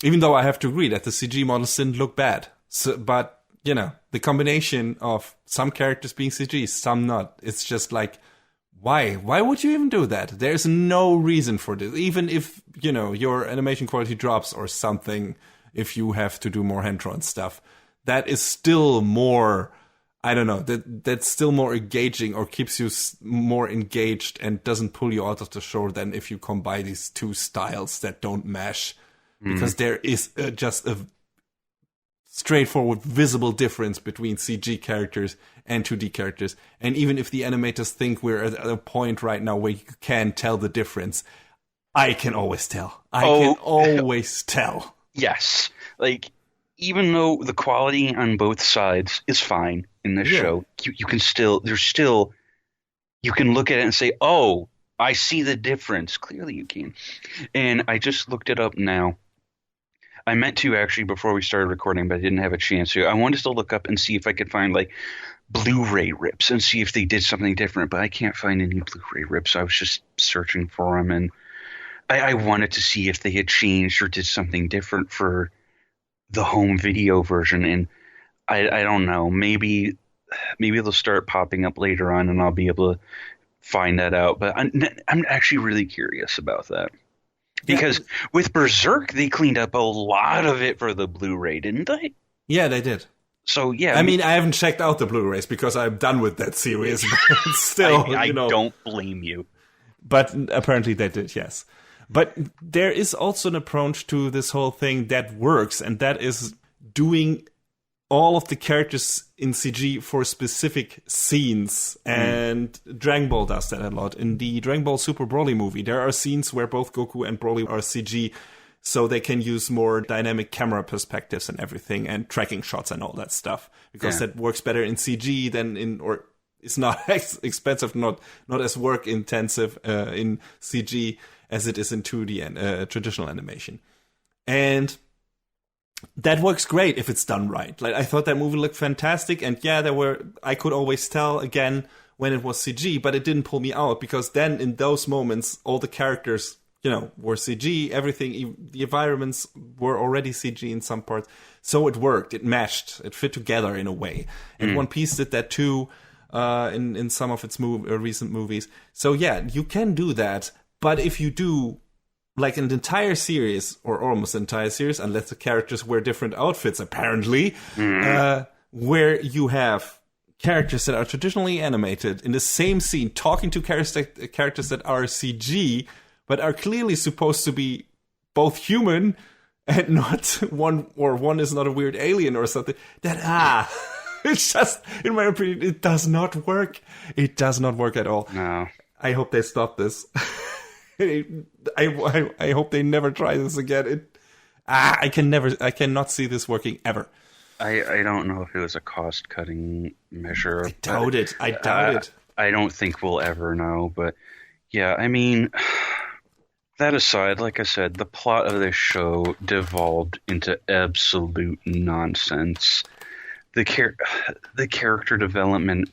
Even though I have to agree that the CG models didn't look bad. So, but, the combination of some characters being CG, some not, it's just like, why? Why would you even do that? There's no reason for this. Even if, your animation quality drops or something, if you have to do more hand-drawn stuff, that is still more, I don't know, that's still more engaging, or keeps you more engaged and doesn't pull you out of the show than if you combine these two styles that don't mesh. Because there is just a straightforward, visible difference between CG characters and 2D characters. And even if the animators think we're at a point right now where you can tell the difference, I can always tell. I can always tell. Yes. Like, even though the quality on both sides is fine in this show, you can still, you can look at it and say, oh, I see the difference. Clearly you can. And I just looked it up now. I meant to, actually, before we started recording, but I didn't have a chance to. I wanted to look up and see if I could find, like, Blu-ray rips and see if they did something different, but I can't find any Blu-ray rips. I was just searching for them, and I wanted to see if they had changed or did something different for the home video version, and I don't know. Maybe they'll start popping up later on, and I'll be able to find that out. But I'm actually really curious about that. Because with Berserk, they cleaned up a lot of it for the Blu-ray, didn't they? Yeah, they did. So, yeah. I mean, I haven't checked out the Blu-rays because I'm done with that series. But still, I don't blame you. But apparently they did, yes. But there is also an approach to this whole thing that works, and that is doing all of the characters in CG for specific scenes. And Dragon Ball does that a lot. In the Dragon Ball Super Broly movie, there are scenes where both Goku and Broly are CG, so they can use more dynamic camera perspectives and everything, and tracking shots and all that stuff. Because that works better in CG than or it's not as expensive, not as work intensive in CG as it is in 2D and traditional animation. And that works great if it's done right. Like, I thought that movie looked fantastic, and I could always tell again when it was CG, but it didn't pull me out, because then in those moments all the characters, were CG, everything, the environments were already CG in some parts. So it worked, it meshed, it fit together in a way. And One Piece did that too in some of its recent movies. So yeah, you can do that, but if you do like an entire series, or almost an entire series, unless the characters wear different outfits, apparently, where you have characters that are traditionally animated in the same scene, talking to characters that are CG, but are clearly supposed to be both human and not one is not a weird alien or something. It's just, in my opinion, it does not work. It does not work at all. No. I hope they stop this. I hope they never try this again. I cannot see this working ever. I don't know if it was a cost-cutting measure. I doubt it. I don't think we'll ever know, but yeah, I mean, that aside, like I said, the plot of this show devolved into absolute nonsense. The character development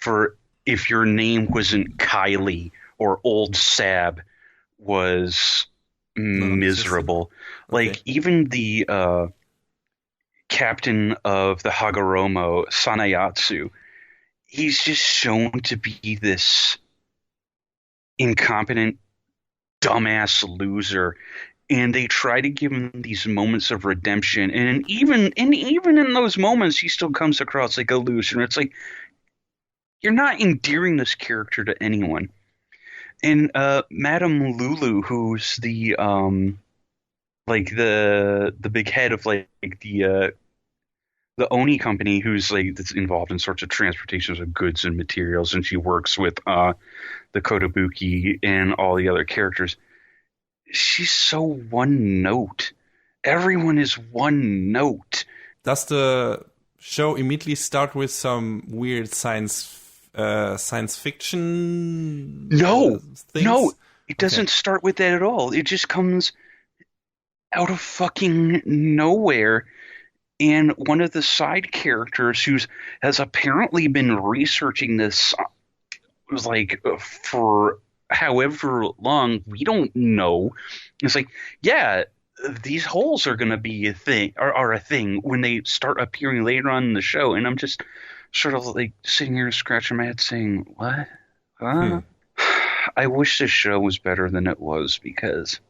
for if your name wasn't Kylie or Old Sab was miserable. Okay. Like, even the captain of the Hagoromo, Sanayatsu, he's just shown to be this incompetent, dumbass loser, and they try to give him these moments of redemption, and even in those moments, he still comes across like a loser. It's like, you're not endearing this character to anyone. And Madame Lulu, who's the big head of like the Oni company, who's like that's involved in sorts of transportations of goods and materials, and she works with the Kotobuki and all the other characters. She's so one note. Everyone is one note. Does the show immediately start with some weird science fiction? No, things? No, it doesn't start with that at all. It just comes out of fucking nowhere. And one of the side characters who has apparently been researching this like for however long, we don't know. It's like, yeah, these holes are going to be a thing, are a thing when they start appearing later on in the show. And I'm just sort of like sitting here scratching my head saying, what? Huh? I wish this show was better than it was, because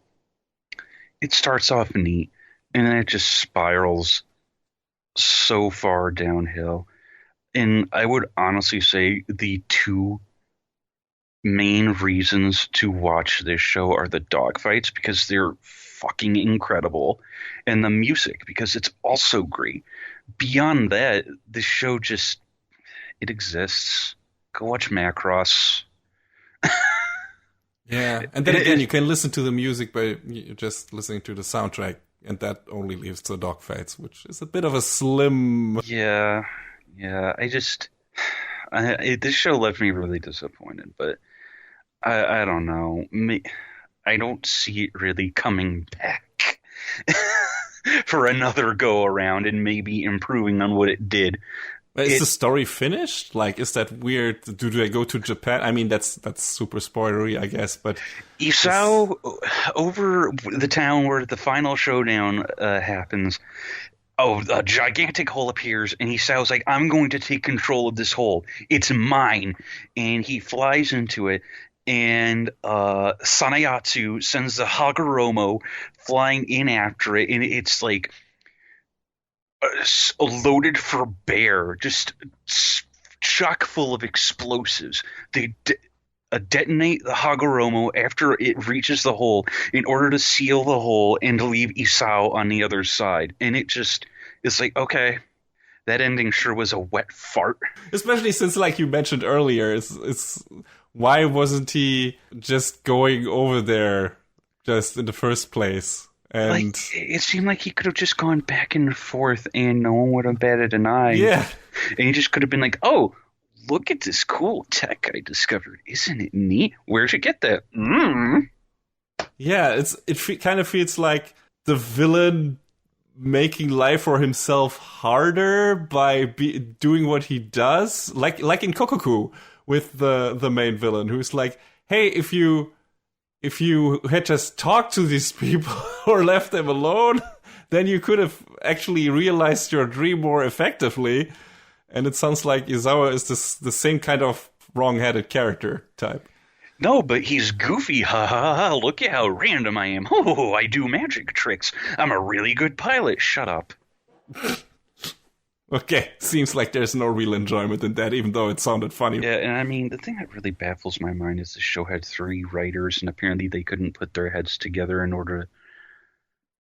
it starts off neat and then it just spirals so far downhill. And I would honestly say the two main reasons to watch this show are the dogfights, because they're fucking incredible, and the music, because it's also great. Beyond that, the show just, it exists. Go watch Macross. Yeah, and then again, you can listen to the music by just listening to the soundtrack, and that only leaves the dogfights, which is a bit of a slim... Yeah, this show left me really disappointed, but I don't know. I don't see it really coming back for another go around and maybe improving on what it did. Is the story finished? Like, is that weird? Do they go to Japan? I mean, that's super spoilery, I guess, but... Isao, over the town where the final showdown happens, a gigantic hole appears, and Isao's like, I'm going to take control of this hole. It's mine. And he flies into it, and Sanayatsu sends the Hagoromo flying in after it, and it's like loaded for bear, just chock full of explosives. They detonate the Hagoromo after it reaches the hole in order to seal the hole and to leave Isao on the other side. And it's like, okay, that ending sure was a wet fart. Especially since, like you mentioned earlier, it's why wasn't he just going over there just in the first place? And like, it seemed like he could have just gone back and forth and no one would have batted an eye. Yeah. And he just could have been like, oh, look at this cool tech I discovered. Isn't it neat? Where'd you get that? Yeah, it kind of feels like the villain making life for himself harder by doing what he does. Like in Kokoku with the main villain, who's like, hey, if you had just talked to these people or left them alone, then you could have actually realized your dream more effectively. And it sounds like Izawa is the same kind of wrong-headed character type. No, but he's goofy. Ha ha ha. Look at how random I am. Oh, I do magic tricks. I'm a really good pilot. Shut up. Okay, seems like there's no real enjoyment in that, even though it sounded funny. Yeah, and I mean, the thing that really baffles my mind is the show had 3 writers, and apparently they couldn't put their heads together in order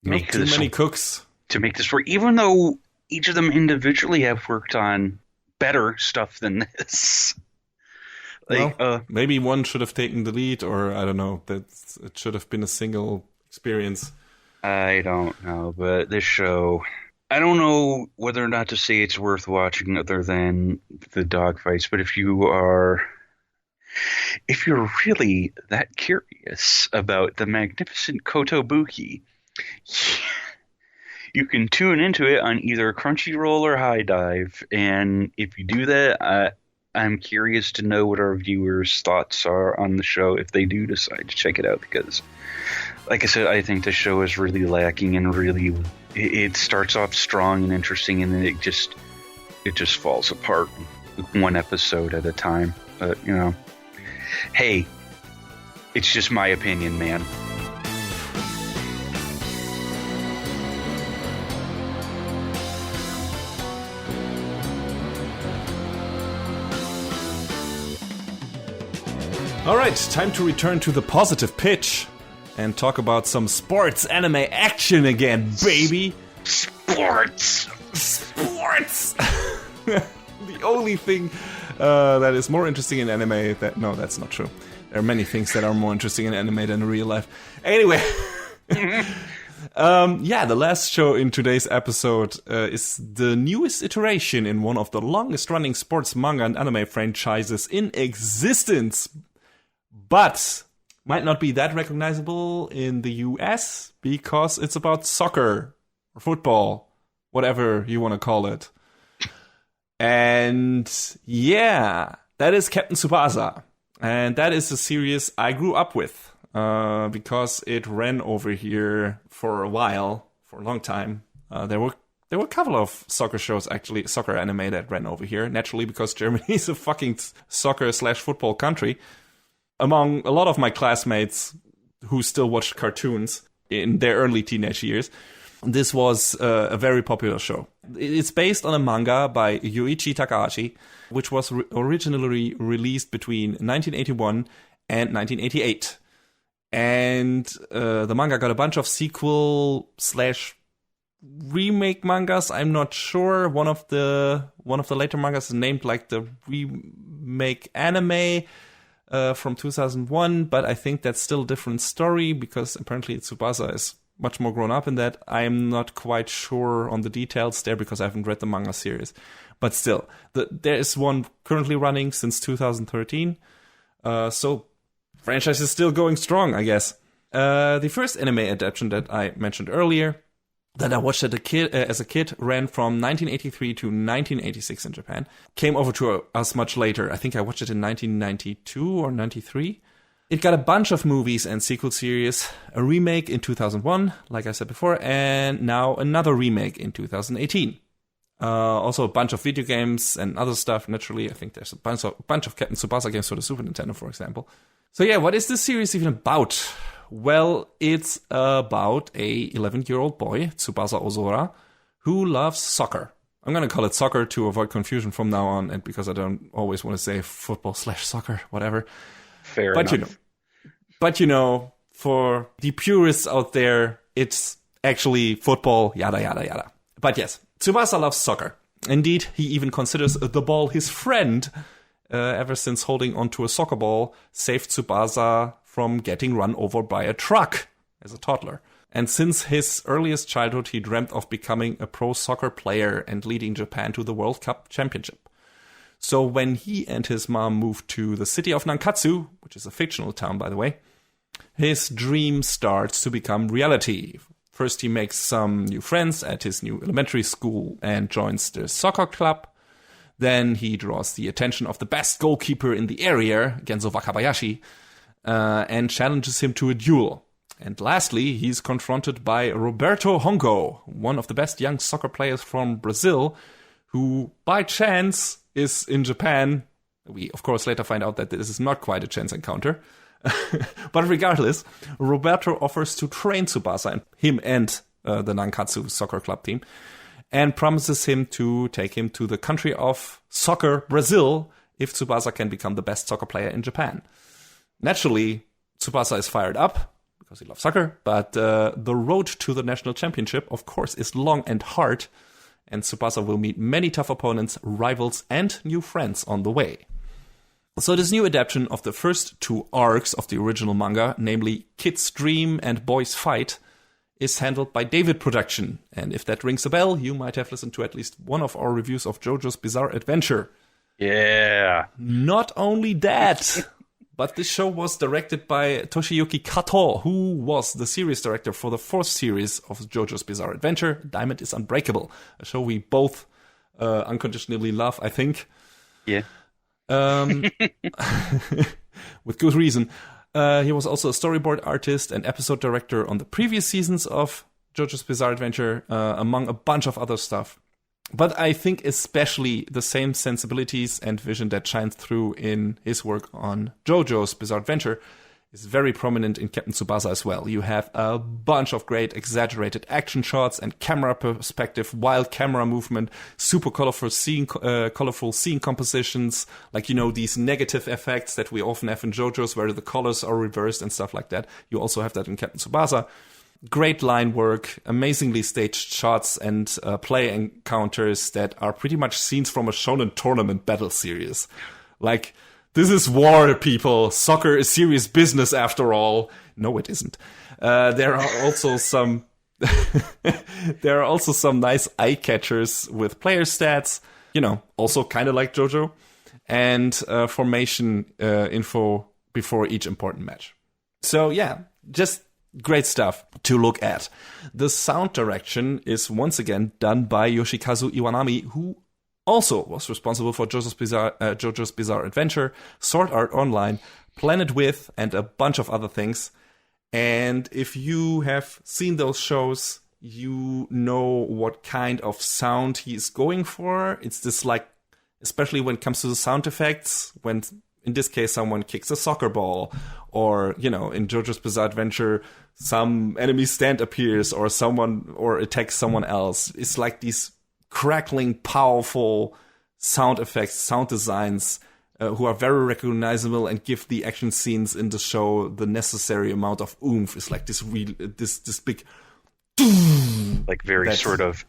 to make too many cooks to make this work, even though each of them individually have worked on better stuff than this. Like, well, maybe one should have taken the lead, or I don't know, that it should have been a single experience. I don't know, but this show, I don't know whether or not to say it's worth watching other than the dogfights, but if you're really that curious about the magnificent Kotobuki, you can tune into it on either Crunchyroll or High Dive, and if you do that, I'm curious to know what our viewers' thoughts are on the show if they do decide to check it out, because, like I said, I think the show is really lacking and really, it starts off strong and interesting, and then it just falls apart one episode at a time. But, you know, hey, it's just my opinion, man. All right, time to return to the positive pitch and talk about some sports anime action again, baby. Sports. The only thing that is more interesting in anime no, that's not true. There are many things that are more interesting in anime than in real life. Anyway, the last show in today's episode is the newest iteration in one of the longest-running sports manga and anime franchises in existence. But might not be that recognizable in the US because it's about soccer or football, whatever you want to call it. And yeah, that is Captain Tsubasa. And that is a series I grew up with because it ran over here for a while, for a long time. There were a couple of soccer shows, actually, soccer anime that ran over here, naturally because Germany is a fucking soccer/football country. Among a lot of my classmates who still watched cartoons in their early teenage years, this was a very popular show. It's based on a manga by Yuichi Takahashi, which was originally released between 1981 and 1988. And the manga got a bunch of sequel/remake mangas. I'm not sure. One of the later mangas is named like the remake anime from 2001, but I think that's still a different story because apparently Tsubasa is much more grown up in that. I'm not quite sure on the details there because I haven't read the manga series. But still, there is one currently running since 2013. So franchise is still going strong, I guess. The first anime adaptation that I mentioned earlier, that I watched as a kid, ran from 1983 to 1986 in Japan. Came over to us much later. I think I watched it in 1992 or 93. It got a bunch of movies and sequel series, a remake in 2001, like I said before, and now another remake in 2018. Also a bunch of video games and other stuff, naturally. I think there's a bunch of Captain Tsubasa games for the Super Nintendo, for example. So yeah, what is this series even about? Well, it's about a 11-year-old boy, Tsubasa Ozora, who loves soccer. I'm going to call it soccer to avoid confusion from now on, and because I don't always want to say football/soccer, whatever. Fair enough. But you know, for the purists out there, it's actually football, yada, yada, yada. But yes, Tsubasa loves soccer. Indeed, he even considers the ball his friend, ever since holding onto a soccer ball saved Tsubasa from getting run over by a truck as a toddler. And since his earliest childhood, he dreamt of becoming a pro soccer player and leading Japan to the World Cup Championship. So when he and his mom moved to the city of Nankatsu, which is a fictional town, by the way, his dream starts to become reality. First, he makes some new friends at his new elementary school and joins the soccer club. Then he draws the attention of the best goalkeeper in the area, Genzo Wakabayashi, and challenges him to a duel. And lastly, he's confronted by Roberto Hongo, one of the best young soccer players from Brazil, who, by chance, is in Japan. We, of course, later find out that this is not quite a chance encounter. But regardless, Roberto offers to train Tsubasa, him and the Nankatsu soccer club team. and promises him to take him to the country of soccer, Brazil, if Tsubasa can become the best soccer player in Japan. Naturally, Tsubasa is fired up, because he loves soccer, but the road to the national championship, of course, is long and hard, and Tsubasa will meet many tough opponents, rivals, and new friends on the way. So this new adaptation of the first 2 arcs of the original manga, namely Kid's Dream and Boy's Fight, is handled by David Production. And if that rings a bell, you might have listened to at least one of our reviews of JoJo's Bizarre Adventure. Yeah. Not only that, but this show was directed by Toshiyuki Kato, who was the series director for the 4th series of JoJo's Bizarre Adventure, Diamond is Unbreakable, a show we both unconditionally love, I think. Yeah. With good reason. He was also a storyboard artist and episode director on the previous seasons of JoJo's Bizarre Adventure, among a bunch of other stuff. But I think especially the same sensibilities and vision that shines through in his work on JoJo's Bizarre Adventure is very prominent in Captain Tsubasa as well. You have a bunch of great exaggerated action shots and camera perspective, wild camera movement, super colorful scene compositions, like, you know, these negative effects that we often have in JoJo's where the colors are reversed and stuff like that. You also have that in Captain Tsubasa. Great line work, amazingly staged shots, and play encounters that are pretty much scenes from a shonen tournament battle series. Like, this is war, people. Soccer is serious business after all. No, it isn't. There are also some nice eye catchers with player stats, you know, also kind of like JoJo, and formation info before each important match. So yeah, just great stuff to look at. The sound direction is once again done by Yoshikazu Iwanami, who also was responsible for JoJo's Bizarre Adventure, Sword Art Online, Planet With, and a bunch of other things. And if you have seen those shows, you know what kind of sound he is going for. It's this, like, especially when it comes to the sound effects, when in this case someone kicks a soccer ball, or, you know, in JoJo's Bizarre Adventure some enemy stand appears or attacks someone else. It's like these crackling, powerful sound effects, sound designs, who are very recognizable and give the action scenes in the show the necessary amount of oomph. It's like this big, like very sort of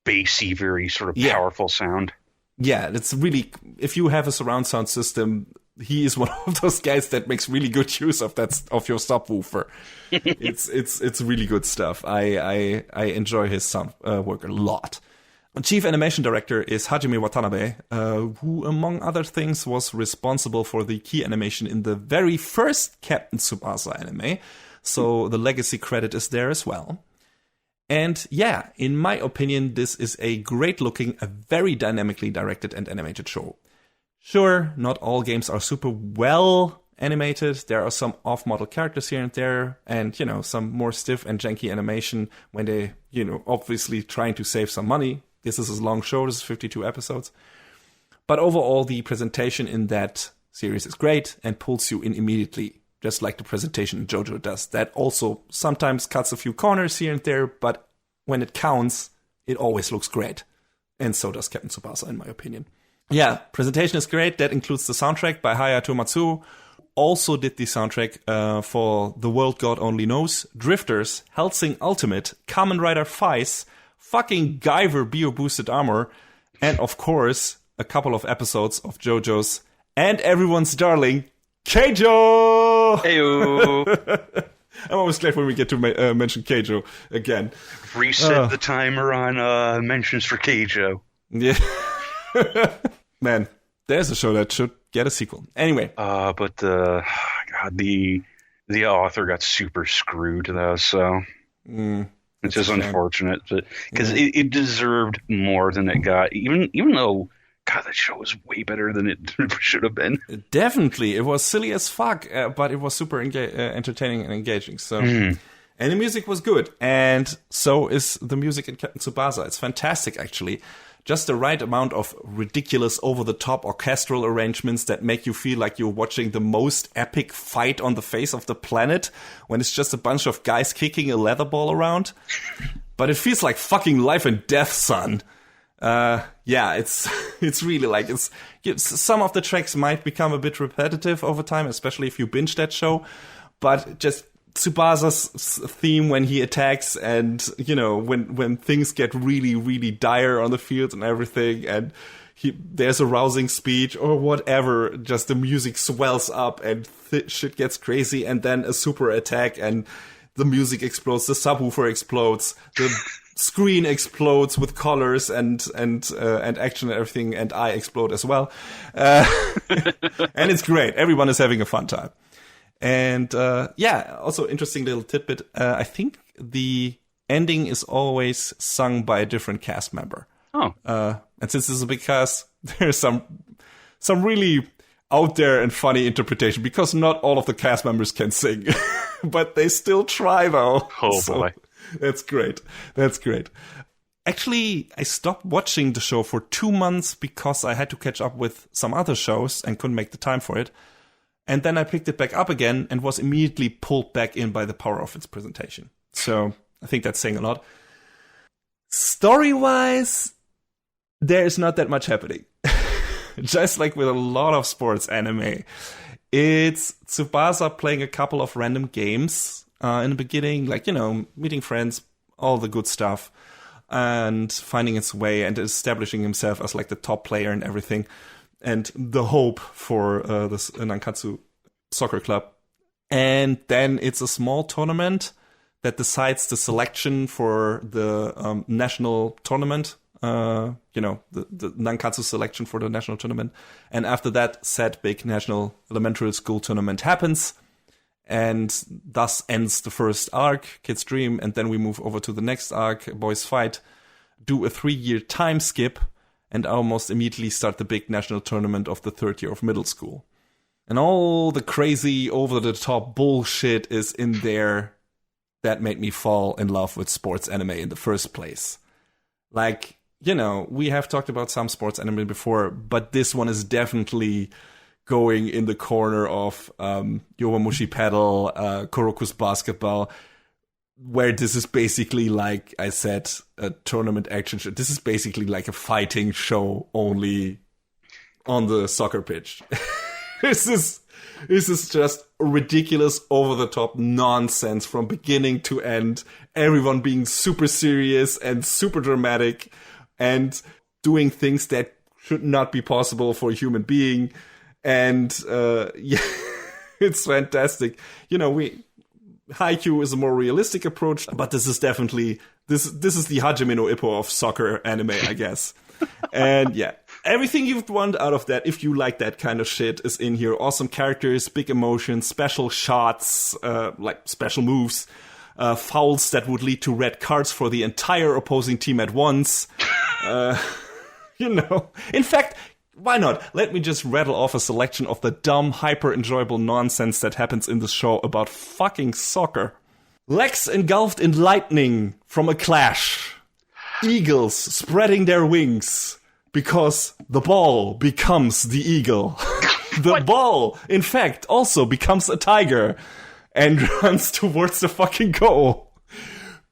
bassy, very sort of powerful sound. Yeah, it's really, if you have a surround sound system, he is one of those guys that makes really good use of your subwoofer. It's really good stuff. I enjoy his sound work a lot. Chief animation director is Hajime Watanabe, who, among other things, was responsible for the key animation in the very first Captain Tsubasa anime. So the legacy credit is there as well. And yeah, in my opinion, this is a great-looking, a very dynamically directed and animated show. Sure, not all games are super well animated. There are some off-model characters here and there, and, you know, some more stiff and janky animation when they, you know, obviously trying to save some money. This is a long show, this is 52 episodes. But overall, the presentation in that series is great and pulls you in immediately, just like the presentation in JoJo does. That also sometimes cuts a few corners here and there, but when it counts, it always looks great. And so does Captain Tsubasa, in my opinion. Yeah, presentation is great. That includes the soundtrack by Hayato Matsuo. Also did the soundtrack for The World God Only Knows, Drifters, Hellsing Ultimate, Kamen Rider Faiz, fucking Guyver Bio Boosted Armor, and of course, a couple of episodes of JoJo's and everyone's darling, Keijo! Heyo! I'm always glad when we get to mention Keijo again. Reset the timer on mentions for Keijo. Yeah. Man, there's a show that should get a sequel. Anyway. But the author got super screwed though, so it's just unfortunate, but because it deserved more than it got, even though, God, that show was way better than it should have been. Definitely, it was silly as fuck, but it was super entertaining and engaging. So, and the music was good, and so is the music in Captain Tsubasa. It's fantastic, actually. Just the right amount of ridiculous, over-the-top orchestral arrangements that make you feel like you're watching the most epic fight on the face of the planet when it's just a bunch of guys kicking a leather ball around. but it feels like fucking life and death, son. It's really like some of the tracks might become a bit repetitive over time, especially if you binge that show, but just Tsubasa's theme when he attacks and, when things get really, really dire on the field and everything, and there's a rousing speech or whatever, just the music swells up and shit gets crazy, and then a super attack and the music explodes, the subwoofer explodes, the screen explodes with colors and action and everything, and I explode as well. And it's great. Everyone is having a fun time. And also interesting little tidbit. I think the ending is always sung by a different cast member. Oh. And since this is a big cast, there's some really out there and funny interpretation, because not all of the cast members can sing, but they still try though. Oh boy. That's great. Actually, I stopped watching the show for 2 months because I had to catch up with some other shows and couldn't make the time for it. And then I picked it back up again and was immediately pulled back in by the power of its presentation. So I think that's saying a lot. Story-wise, there is not that much happening. Just like with a lot of sports anime. It's Tsubasa playing a couple of random games in the beginning, like, meeting friends, all the good stuff, and finding its way and establishing himself as like the top player and everything, and the hope for this Nankatsu soccer club. And then it's a small tournament that decides the selection for the national tournament, the Nankatsu selection for the national tournament. And after that, said big national elementary school tournament happens, and thus ends the first arc, Kid's Dream, and then we move over to the next arc, Boys Fight, do a 3-year time skip, and almost immediately start the big national tournament of the 3rd year of middle school. And all the crazy, over-the-top bullshit is in there that made me fall in love with sports anime in the first place. Like, we have talked about some sports anime before, but this one is definitely going in the corner of Yowamushi Pedal, Kuroko's Basketball, where this is basically, like I said, a tournament action show. This is basically like a fighting show, only on the soccer pitch. This is just ridiculous, over-the-top nonsense from beginning to end. Everyone being super serious and super dramatic and doing things that should not be possible for a human being. And it's fantastic. Haikyuu is a more realistic approach, but this is definitely this is the Hajime no Ippo of soccer anime, I guess. And yeah, everything you'd want out of that, if you like that kind of shit, is in here. Awesome characters, big emotions, special shots, like special moves, fouls that would lead to red cards for the entire opposing team at once. In fact, why not? Let me just rattle off a selection of the dumb, hyper-enjoyable nonsense that happens in this show about fucking soccer. Legs engulfed in lightning from a clash. Eagles spreading their wings because the ball becomes the eagle. The ball, in fact, also becomes a tiger and runs towards the fucking goal.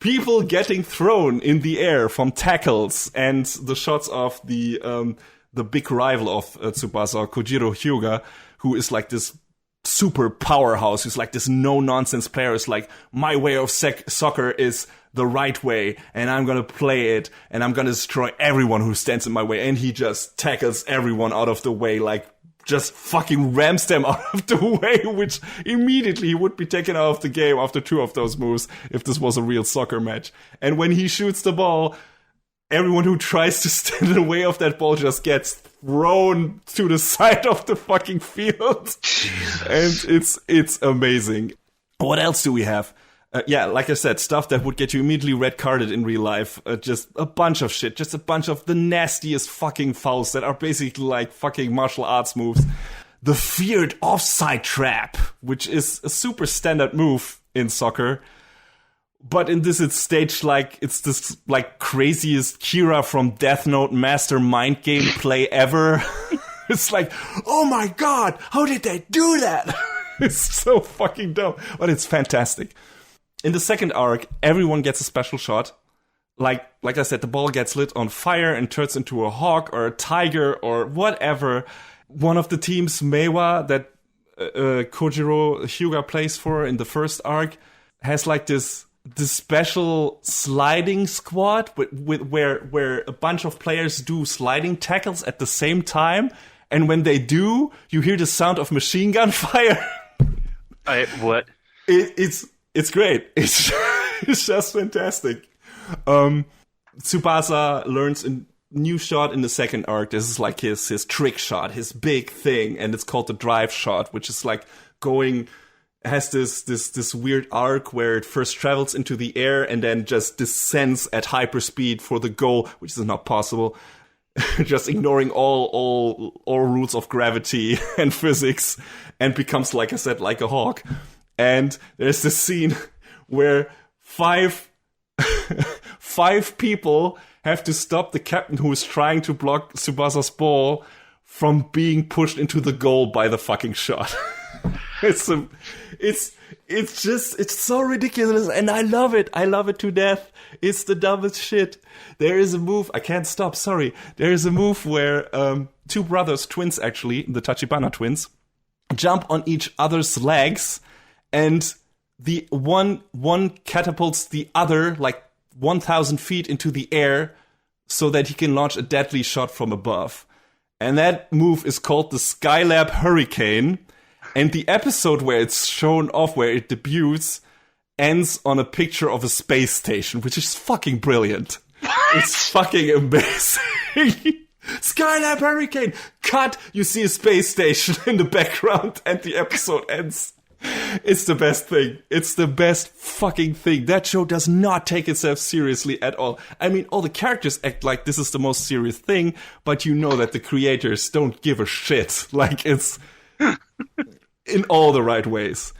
People getting thrown in the air from tackles, and the shots of the big rival of Tsubasa, Kojiro Hyuga, who is like this super powerhouse, who's like this no-nonsense player, is like, my way of soccer is the right way, and I'm gonna play it, and I'm gonna destroy everyone who stands in my way. And he just tackles everyone out of the way, like, just fucking rams them out of the way, which immediately he would be taken out of the game after 2 of those moves if this was a real soccer match. And when he shoots the ball, everyone who tries to stand in the way of that ball just gets thrown to the side of the fucking field. Jesus. And it's amazing. What else do we have? Like I said, stuff that would get you immediately red carded in real life. Just a bunch of shit. Just a bunch of the nastiest fucking fouls that are basically like fucking martial arts moves. The feared offside trap, which is a super standard move in soccer. But in this, it's staged like it's this like craziest Kira from Death Note master mind game play ever. It's like, oh my god, how did they do that? It's so fucking dumb, but it's fantastic. In the second arc, everyone gets a special shot. like I said, the ball gets lit on fire and turns into a hawk or a tiger or whatever. One of the teams, Meiwa, that Kojiro Hyuga plays for in the first arc, has like this special sliding squad where a bunch of players do sliding tackles at the same time, and when they do, you hear the sound of machine gun fire. What? It's great. It's just fantastic. Tsubasa learns a new shot in the second arc. This is like his trick shot, his big thing, and it's called the drive shot, which is like has this weird arc where it first travels into the air and then just descends at hyperspeed for the goal, which is not possible. Just ignoring all rules of gravity and physics, and becomes, like I said, like a hawk. And there's this scene where five people have to stop the captain who is trying to block Tsubasa's ball from being pushed into the goal by the fucking shot. It's so ridiculous, and I love it. I love it to death. It's the dumbest shit. There is a move, I can't stop, sorry. There is a move where two brothers, twins actually, the Tachibana twins, jump on each other's legs, and the one catapults the other like 1,000 feet into the air so that he can launch a deadly shot from above. And that move is called the Skylab Hurricane. And the episode where it's shown off, where it debuts, ends on a picture of a space station, which is fucking brilliant. It's fucking amazing. Skylab Hurricane! Cut! You see a space station in the background and the episode ends. It's the best thing. It's the best fucking thing. That show does not take itself seriously at all. I mean, all the characters act like this is the most serious thing, but you know that the creators don't give a shit. Like, it's in all the right ways.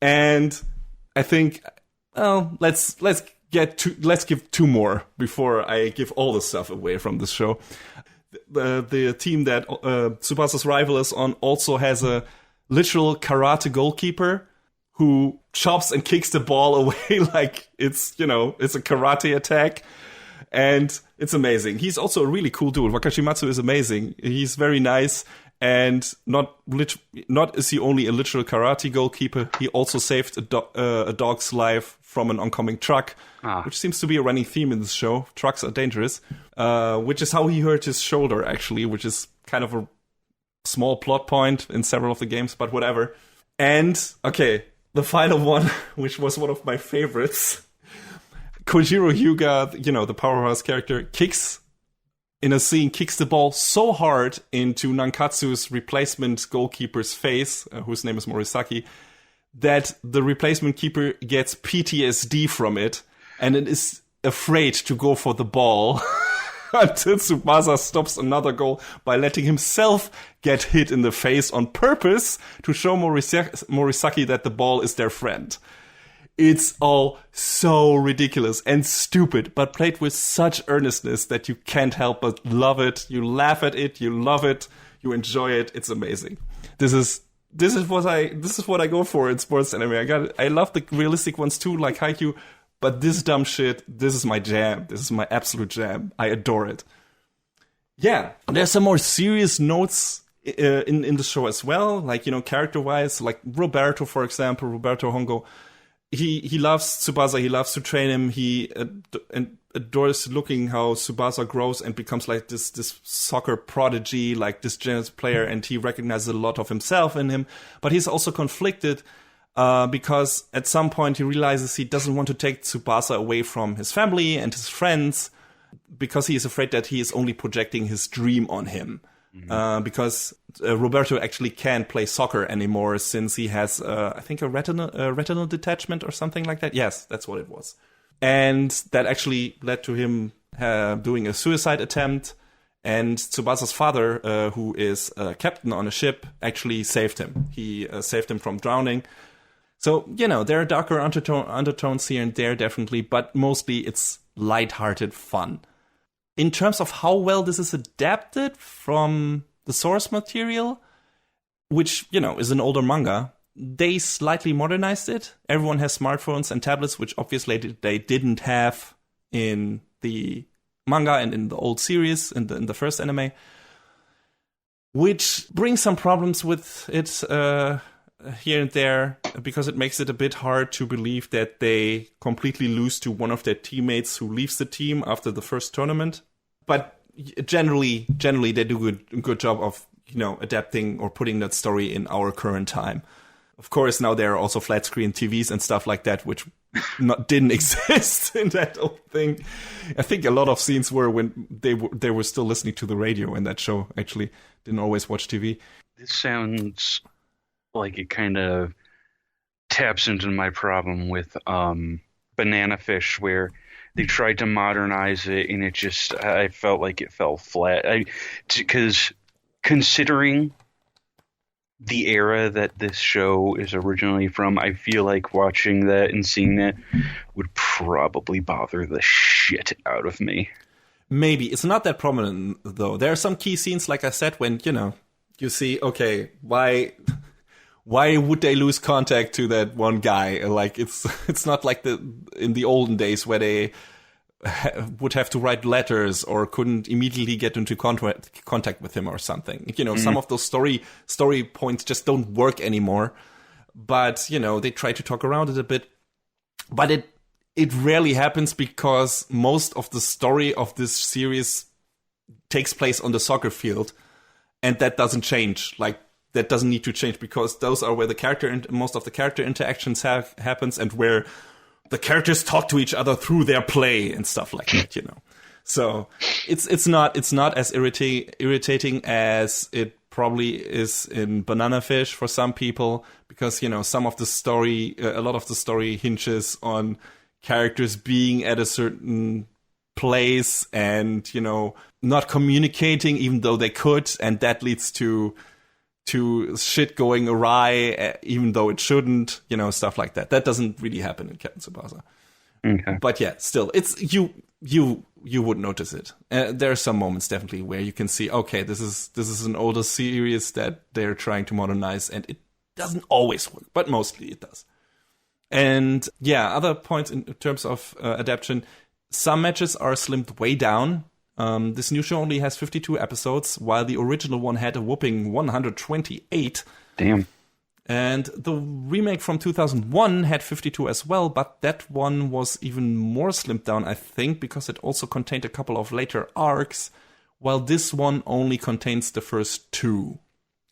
And I think, well, let's give two more before I give all the stuff away from this show. The team that Tsubasa's rival is on also has a literal karate goalkeeper who chops and kicks the ball away like it's a karate attack. And it's amazing. He's also a really cool dude. Wakashimatsu is amazing. He's very nice. And not is he only a literal karate goalkeeper, he also saved a dog's life from an oncoming truck, which seems to be a running theme in this show. Trucks are dangerous. Which is how he hurt his shoulder, actually, which is kind of a small plot point in several of the games, but whatever. And, okay, the final one, which was one of my favorites. Kojiro Hyuga, the powerhouse character, kicks the ball so hard into Nankatsu's replacement goalkeeper's face, whose name is Morisaki, that the replacement keeper gets PTSD from it, and it is afraid to go for the ball until Tsubasa stops another goal by letting himself get hit in the face on purpose to show Morisaki that the ball is their friend. It's all so ridiculous and stupid, but played with such earnestness that you can't help but love it. You laugh at it, you love it, you enjoy it. It's amazing. This is what I go for in sports anime. I love the realistic ones too, like Haikyuu, but this dumb shit, this is my jam. This is my absolute jam. I adore it. Yeah, there's some more serious notes in the show as well, like, character-wise, like Roberto, for example, Roberto Hongo. He loves Tsubasa, he loves to train him, he adores looking how Tsubasa grows and becomes like this soccer prodigy, like this genius player, and he recognizes a lot of himself in him. But he's also conflicted because at some point he realizes he doesn't want to take Tsubasa away from his family and his friends because he is afraid that he is only projecting his dream on him. Because Roberto actually can't play soccer anymore since he has, I think, a retinal detachment or something like that. Yes, that's what it was. And that actually led to him doing a suicide attempt. And Tsubasa's father, who is a captain on a ship, actually saved him. He saved him from drowning. So, there are darker undertones here and there, definitely, but mostly it's lighthearted fun. In terms of how well this is adapted from the source material, which, is an older manga, they slightly modernized it. Everyone has smartphones and tablets, which obviously they didn't have in the manga and in the old series, in the first anime, which brings some problems with it here and there, because it makes it a bit hard to believe that they completely lose to one of their teammates who leaves the team after the first tournament. But generally they do a good job of, adapting or putting that story in our current time. Of course, now there are also flat screen TVs and stuff like that, which didn't exist in that old thing. I think a lot of scenes were when they were still listening to the radio in that show. Actually, didn't always watch TV. This sounds like it kind of taps into my problem with Banana Fish, where they tried to modernize it, and I felt like it fell flat. Because considering the era that this show is originally from, I feel like watching that and seeing that would probably bother the shit out of me. Maybe. It's not that prominent, though. There are some key scenes, like I said, when, you see, okay, why would they lose contact to that one guy? Like, it's not like in the olden days where they would have to write letters or couldn't immediately get into contact with him or something. Some of those story points just don't work anymore. But, they try to talk around it a bit. But it rarely happens, because most of the story of this series takes place on the soccer field, and that doesn't change. Like, that doesn't need to change, because those are where most of the character interactions happens, and where the characters talk to each other through their play and stuff like that, So it's not as irritating as it probably is in Banana Fish for some people, because some of the story, a lot of the story hinges on characters being at a certain place and not communicating even though they could, and that leads to shit going awry, even though it shouldn't, stuff like that. That doesn't really happen in Captain Tsubasa. Okay. But yeah, still, it's you would notice it. There are some moments definitely where you can see, okay, this is an older series that they're trying to modernize, and it doesn't always work, but mostly it does. And yeah, other points in terms of adaptation, some matches are slimmed way down. This new show only has 52 episodes, while the original one had a whopping 128. Damn. And the remake from 2001 had 52 as well, but that one was even more slimmed down, I think, because it also contained a couple of later arcs, while this one only contains the first 2.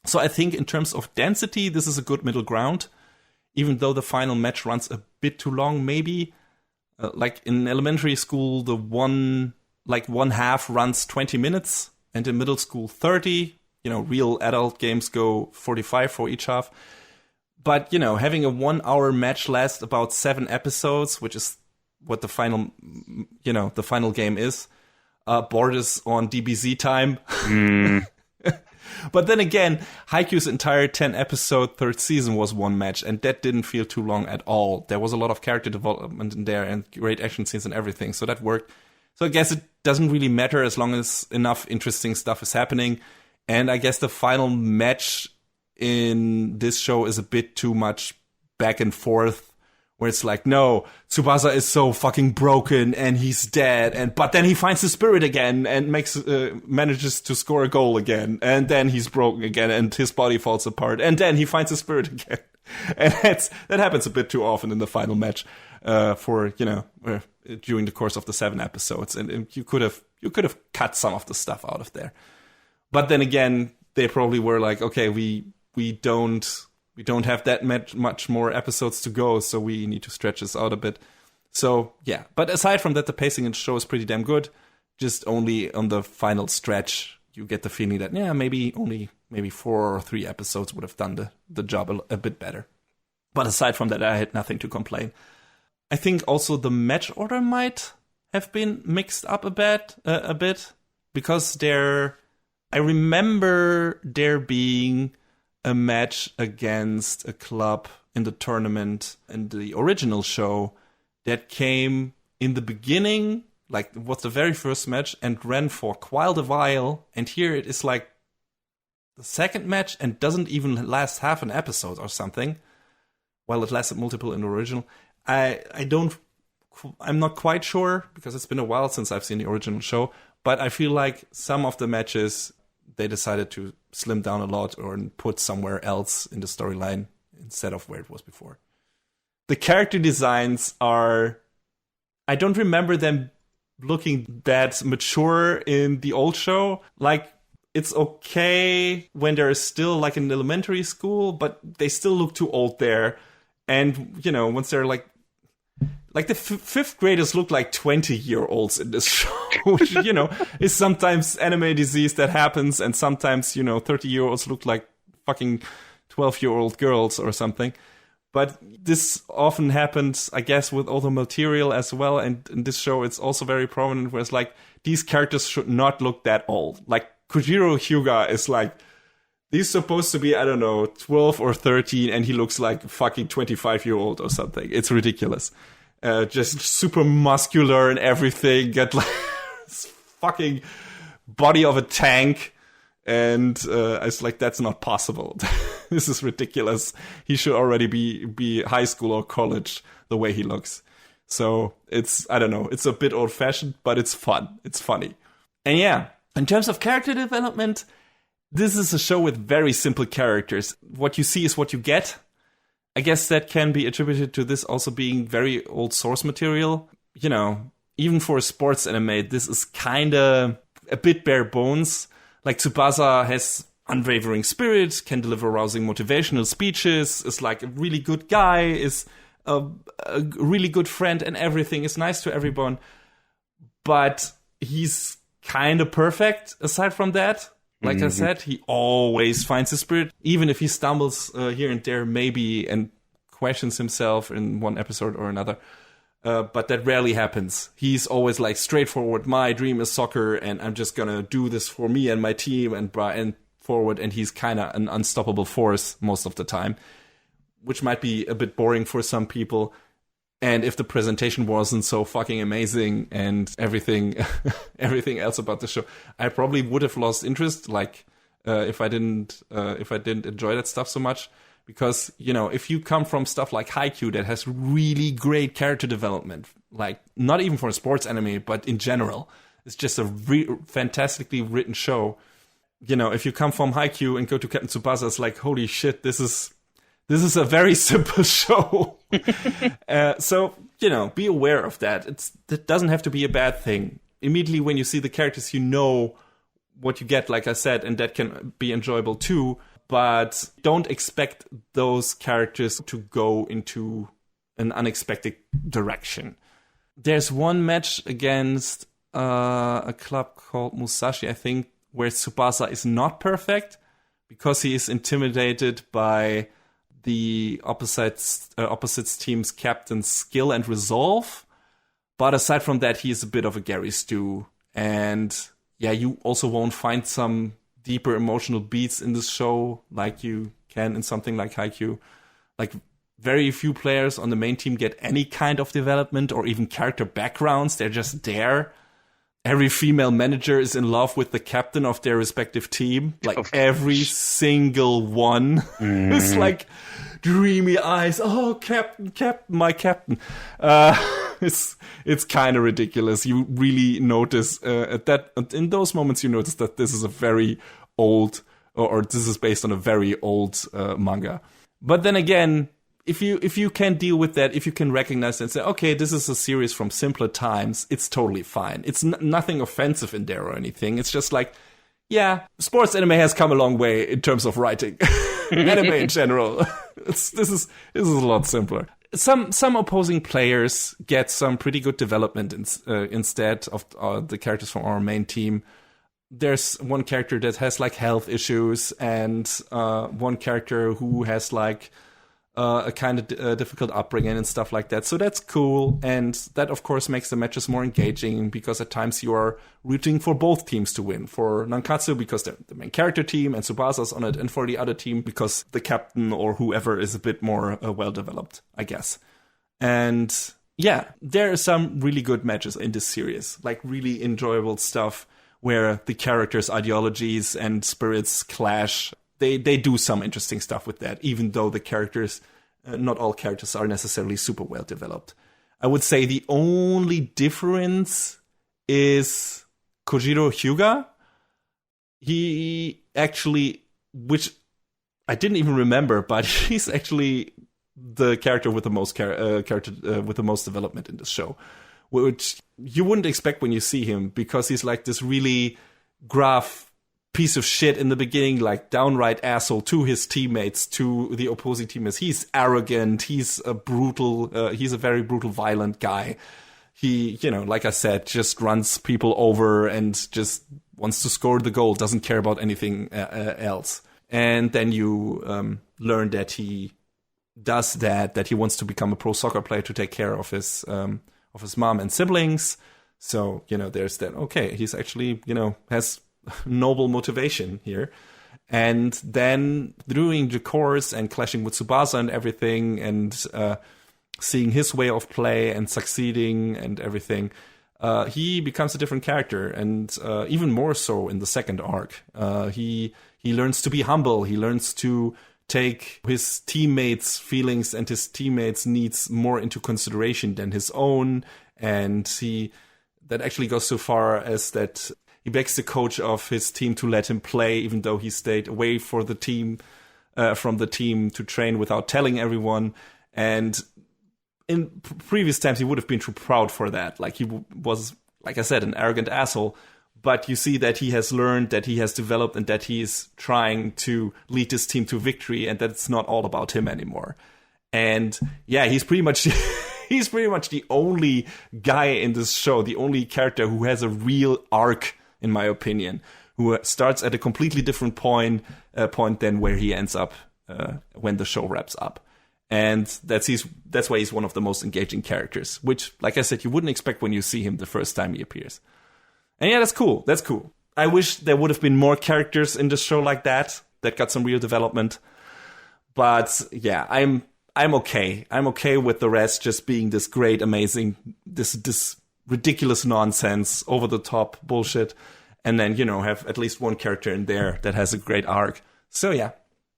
So I think in terms of density, this is a good middle ground, even though the final match runs a bit too long, maybe. Like in elementary school, one half runs 20 minutes, and in middle school 30. Real adult games go 45 for each half. But, having a 1 hour match last about 7 episodes, which is what the final game is, borders on DBZ time. But then again, Haikyuu's entire 10-episode third season was one match, and that didn't feel too long at all. There was a lot of character development in there and great action scenes and everything, so that worked. So I guess it doesn't really matter as long as enough interesting stuff is happening. And I guess the final match in this show is a bit too much back and forth, where it's like, no, Tsubasa is so fucking broken and he's dead, but then he finds his spirit again and manages to score a goal again, and then he's broken again and his body falls apart, and then he finds his spirit again. And that happens a bit too often in the final match during the course of the 7 episodes, and you could have cut some of the stuff out of there. But then again, they probably were like, okay, we don't have that much more episodes to go, so we need to stretch this out a bit. So yeah, but aside from that, the pacing in the show is pretty damn good. Just only on the final stretch, you get the feeling that maybe 4 or 3 episodes would have done the job a bit better. But aside from that, I had nothing to complain. I think also the match order might have been mixed up a bit, because I remember there being a match against a club in the tournament in the original show that came in the beginning, like was the very first match, and ran for quite a while. And here it is like the second match and doesn't even last half an episode or something, while it lasted multiple in the original. I don't I'm not quite sure because it's been a while since I've seen the original show. But I feel like some of the matches they decided to slim down a lot or put somewhere else in the storyline instead of where it was before. The character designs are... I don't remember them looking that mature in the old show. Like, it's okay when they're still like in elementary school, but they still look too old there. And, you know, once they're like the fifth graders look like 20-year-olds in this show, which, you know, is sometimes anime disease that happens. And sometimes, you know, 30-year-olds look like fucking 12-year-old girls or something. But this often happens, I guess, with other material as well. And in this show, it's also very prominent where it's like, these characters should not look that old. Like, Kojiro Hyuga is like, he's supposed to be, I don't know, 12 or 13, and he looks like a fucking 25-year-old or something. It's ridiculous. Just super muscular and everything. Get like this fucking body of a tank. And it's like, that's not possible. This is ridiculous. He should already be high school or college the way he looks. So it's, I don't know, it's a bit old-fashioned, but it's fun. It's funny. And yeah, in terms of character development, this is a show with very simple characters. What you see is what you get. I guess that can be attributed to this also being very old source material. You know, even for a sports anime, this is kind of a bit bare bones. Like, Tsubasa has unwavering spirit, can deliver rousing motivational speeches, is like a really good guy, is a really good friend, and everything is nice to everyone. But he's kind of perfect aside from that. Like I said, he always finds his spirit, even if he stumbles here and there maybe and questions himself in one episode or another. But that rarely happens. He's always like straightforward. My dream is soccer, and I'm just gonna do this for me and my team and forward. And he's kind of an unstoppable force most of the time, which might be a bit boring for some people. And if the presentation wasn't so fucking amazing and everything else about the show, I probably would have lost interest. Like if I didn't enjoy that stuff so much. Because, you know, if you come from stuff like Haikyuu that has really great character development, like not even for a sports anime, but in general, it's just a fantastically written show. You know, if you come from Haikyuu and go to Captain Tsubasa, it's like, holy shit, this is a very simple show. So, you know, be aware of that. It doesn't have to be a bad thing. Immediately when you see the characters, you know what you get, like I said, and that can be enjoyable too. But don't expect those characters to go into an unexpected direction. There's one match against a club called Musashi, I think, where Tsubasa is not perfect because he is intimidated by the opposites team's captain's skill and resolve. But aside from that, he is a bit of a Gary Stu. And yeah, you also won't find some deeper emotional beats in this show like you can in something like Haikyuu. Like, very few players on the main team get any kind of development or even character backgrounds. They're just there. Every female manager is in love with the captain of their respective team. Like, every single one. It's like dreamy eyes. Oh, captain, my captain. It's kind of ridiculous. You really notice in those moments you notice that this is a very old, or this is based on a very old manga. But then again, if you can deal with that, if you can recognize and say, okay, this is a series from simpler times, it's totally fine. It's nothing offensive in there or anything. It's just like, yeah, sports anime has come a long way in terms of writing. Anime in general. This is a lot simpler. Some opposing players get some pretty good development instead of the characters from our main team. There's one character that has like health issues, and one character who has like a kind of difficult upbringing and stuff like that. So that's cool, and that of course makes the matches more engaging because at times you are rooting for both teams to win. For Nankatsu because they're the main character team and Tsubasa's on it, and for the other team because the captain or whoever is a bit more well developed, I guess. And yeah, there are some really good matches in this series, like really enjoyable stuff where the characters' ideologies and spirits clash. They do some interesting stuff with that, even though the characters, not all characters are necessarily super well developed. I would say the only difference is Kojiro Hyuga. He actually, which I didn't even remember, but he's actually the character with the most with the most development in this show, which you wouldn't expect when you see him, because he's like this really gruff piece of shit in the beginning, like downright asshole to his teammates, to the opposing teammates. He's arrogant. He's a very brutal, violent guy. He, like I said, just runs people over and just wants to score the goal, doesn't care about anything else. And then you learn that he does that he wants to become a pro soccer player to take care of his mom and siblings. So, there's that. Okay, he's actually, has noble motivation here. And then doing the course and clashing with Tsubasa and everything, and seeing his way of play and succeeding and everything, he becomes a different character, and even more so in the second arc. He learns to be humble. He learns to take his teammates' feelings and his teammates' needs more into consideration than his own. And that actually goes so far as that he begs the coach of his team to let him play, even though he stayed away from the team to train without telling everyone. And in previous times, he would have been too proud for that. Like, he was, like I said, an arrogant asshole. But you see that he has learned, that he has developed, and that he is trying to lead his team to victory, and that it's not all about him anymore. And yeah, he's pretty much the only guy in this show, the only character who has a real arc, in my opinion, who starts at a completely different point than where he ends up when the show wraps up. And that's why he's one of the most engaging characters, which, like I said, you wouldn't expect when you see him the first time he appears. And yeah, that's cool. That's cool. I wish there would have been more characters in this show like that got some real development. But yeah, I'm okay. I'm okay with the rest just being this great, amazing, this ridiculous nonsense, over the top bullshit, and then, have at least one character in there that has a great arc. So yeah,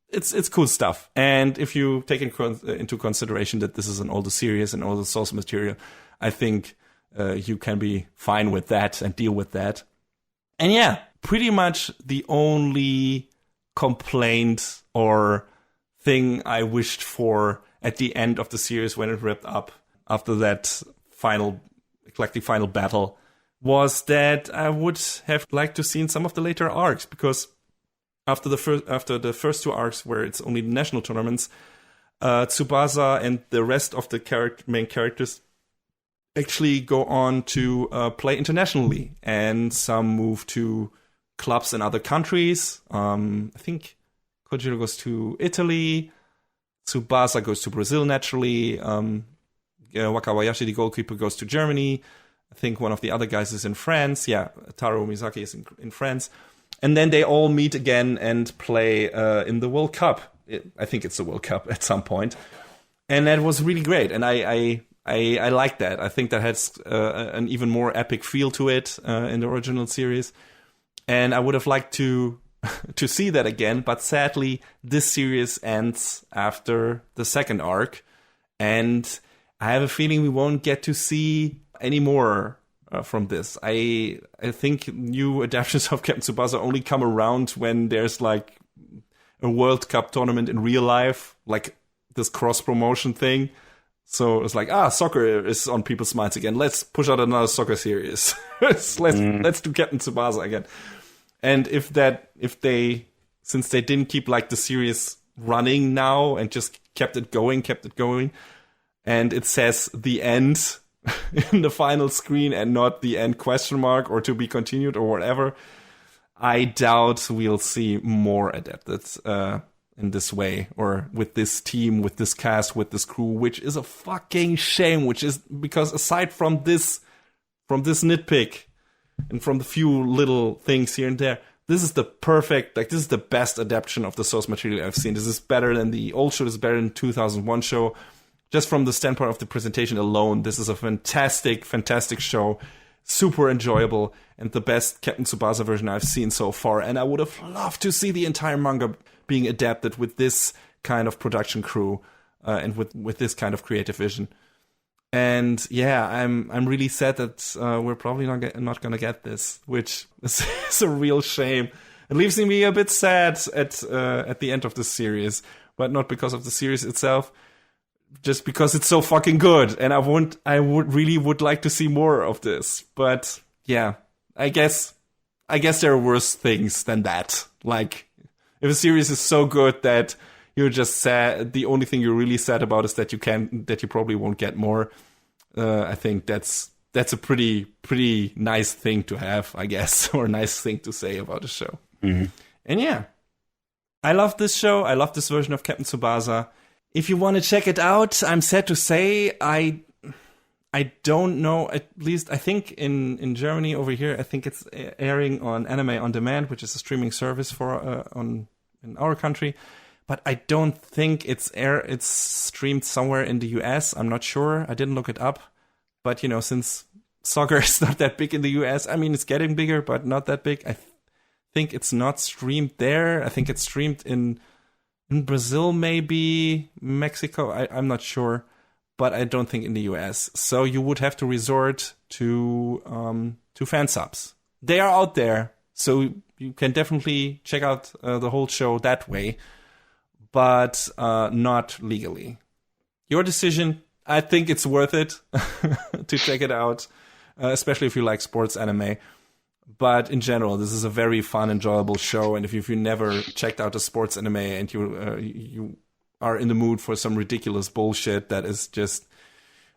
it's cool stuff. And if you take into consideration that this is an older series and older source material, I think you can be fine with that and deal with that. And yeah, pretty much the only complaint or thing I wished for at the end of the series when it wrapped up after that eclectic final battle was that I would have liked to seen some of the later arcs, because after the first two arcs where it's only the national tournaments, Tsubasa and the rest of the main characters actually go on to play internationally, and some move to clubs in other countries. I think Kojiro goes to Italy, Tsubasa goes to Brazil naturally, Wakabayashi, the goalkeeper, goes to Germany. I think one of the other guys is in France. Yeah, Taro Mizaki is in France. And then they all meet again and play in the World Cup. I think it's the World Cup at some point. And that was really great. And I like that. I think that has an even more epic feel to it in the original series. And I would have liked to see that again. But sadly, this series ends after the second arc. And I have a feeling we won't get to see any more from this. I think new adaptations of Captain Tsubasa only come around when there's like a World Cup tournament in real life, like this cross-promotion thing. So it's like, soccer is on people's minds again. Let's push out another soccer series. let's do Captain Tsubasa again. And since they didn't keep like the series running now and just kept it going, and it says the end in the final screen and not the end question mark or to be continued or whatever, I doubt we'll see more adapted in this way, or with this team, with this cast, with this crew, which is a fucking shame, because aside from this nitpick and from the few little things here and there, this is the perfect, this is the best adaptation of the source material I've seen. This is better than the old show, this is better than the 2001 show. Just from the standpoint of the presentation alone, this is a fantastic, fantastic show. Super enjoyable, and the best Captain Tsubasa version I've seen so far. And I would have loved to see the entire manga being adapted with this kind of production crew and with this kind of creative vision. And yeah, I'm really sad that we're probably not gonna get this, which is a real shame. It leaves me a bit sad at the end of the series, but not because of the series itself, just because it's so fucking good, and I would like to see more of this. But yeah, I guess there are worse things than that. Like, if a series is so good that you're just sad, the only thing you're really sad about is that you probably won't get more. I think that's a pretty nice thing to have, I guess, or a nice thing to say about the show. Mm-hmm. And yeah, I love this show. I love this version of Captain Tsubasa. If you want to check it out, I'm sad to say I don't know. At least I think in Germany over here, I think it's airing on Anime On Demand, which is a streaming service for in our country. But I don't think it's streamed somewhere in the US. I'm not sure. I didn't look it up. But since soccer is not that big in the US, I mean, it's getting bigger, but not that big. I think it's not streamed there. I think it's streamed in Brazil, maybe Mexico. I'm not sure, but I don't think in the US. So you would have to resort to fan subs. They are out there, so you can definitely check out the whole show that way, but not legally. Your decision. I think it's worth it to check it out, especially if you like sports anime. But in general, this is a very fun, enjoyable show. And if you never checked out a sports anime and you are in the mood for some ridiculous bullshit that is just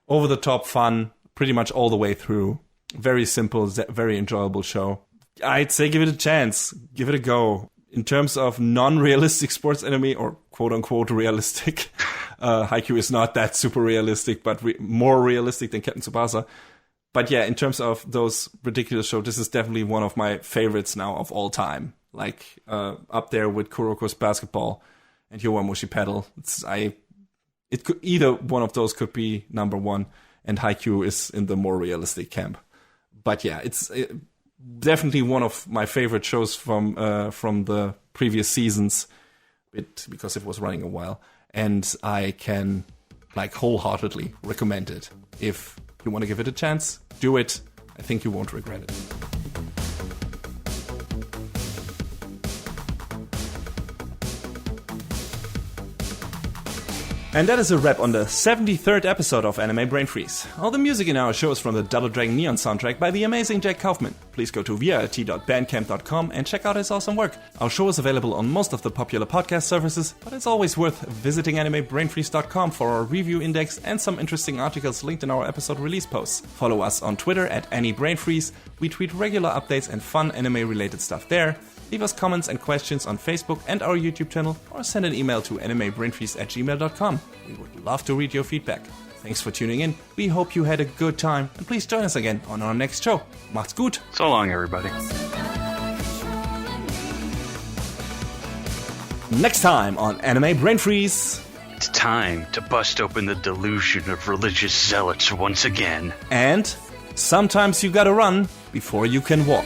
over the top fun, pretty much all the way through. Very simple, very enjoyable show. I'd say give it a chance. Give it a go. In terms of non-realistic sports anime, or quote-unquote realistic, Haikyuu is not that super realistic, but more realistic than Captain Tsubasa. But yeah, in terms of those ridiculous shows, this is definitely one of my favorites now of all time. Like, up there with Kuroko's Basketball and Yowamushi Pedal. Either one of those could be number one, and Haikyuu is in the more realistic camp. But yeah, it's definitely one of my favorite shows from the previous seasons, because it was running a while, and I can wholeheartedly recommend it. If you want to give it a chance, do it. I think you won't regret it. And that is a wrap on the 73rd episode of Anime Brain Freeze. All the music in our show is from the Double Dragon Neon soundtrack by the amazing Jack Kaufman. Please go to vrt.bandcamp.com and check out his awesome work. Our show is available on most of the popular podcast services, but it's always worth visiting animebrainfreeze.com for our review index and some interesting articles linked in our episode release posts. Follow us on Twitter at AnyBrainFreeze. We tweet regular updates and fun anime-related stuff there. Leave us comments and questions on Facebook and our YouTube channel, or send an email to animebrainfreeze@gmail.com. We would love to read your feedback. Thanks for tuning in. We hope you had a good time, and please join us again on our next show. Macht's gut. So long, everybody. Next time on Anime Brain Freeze. It's time to bust open the delusion of religious zealots once again. And sometimes you gotta run before you can walk.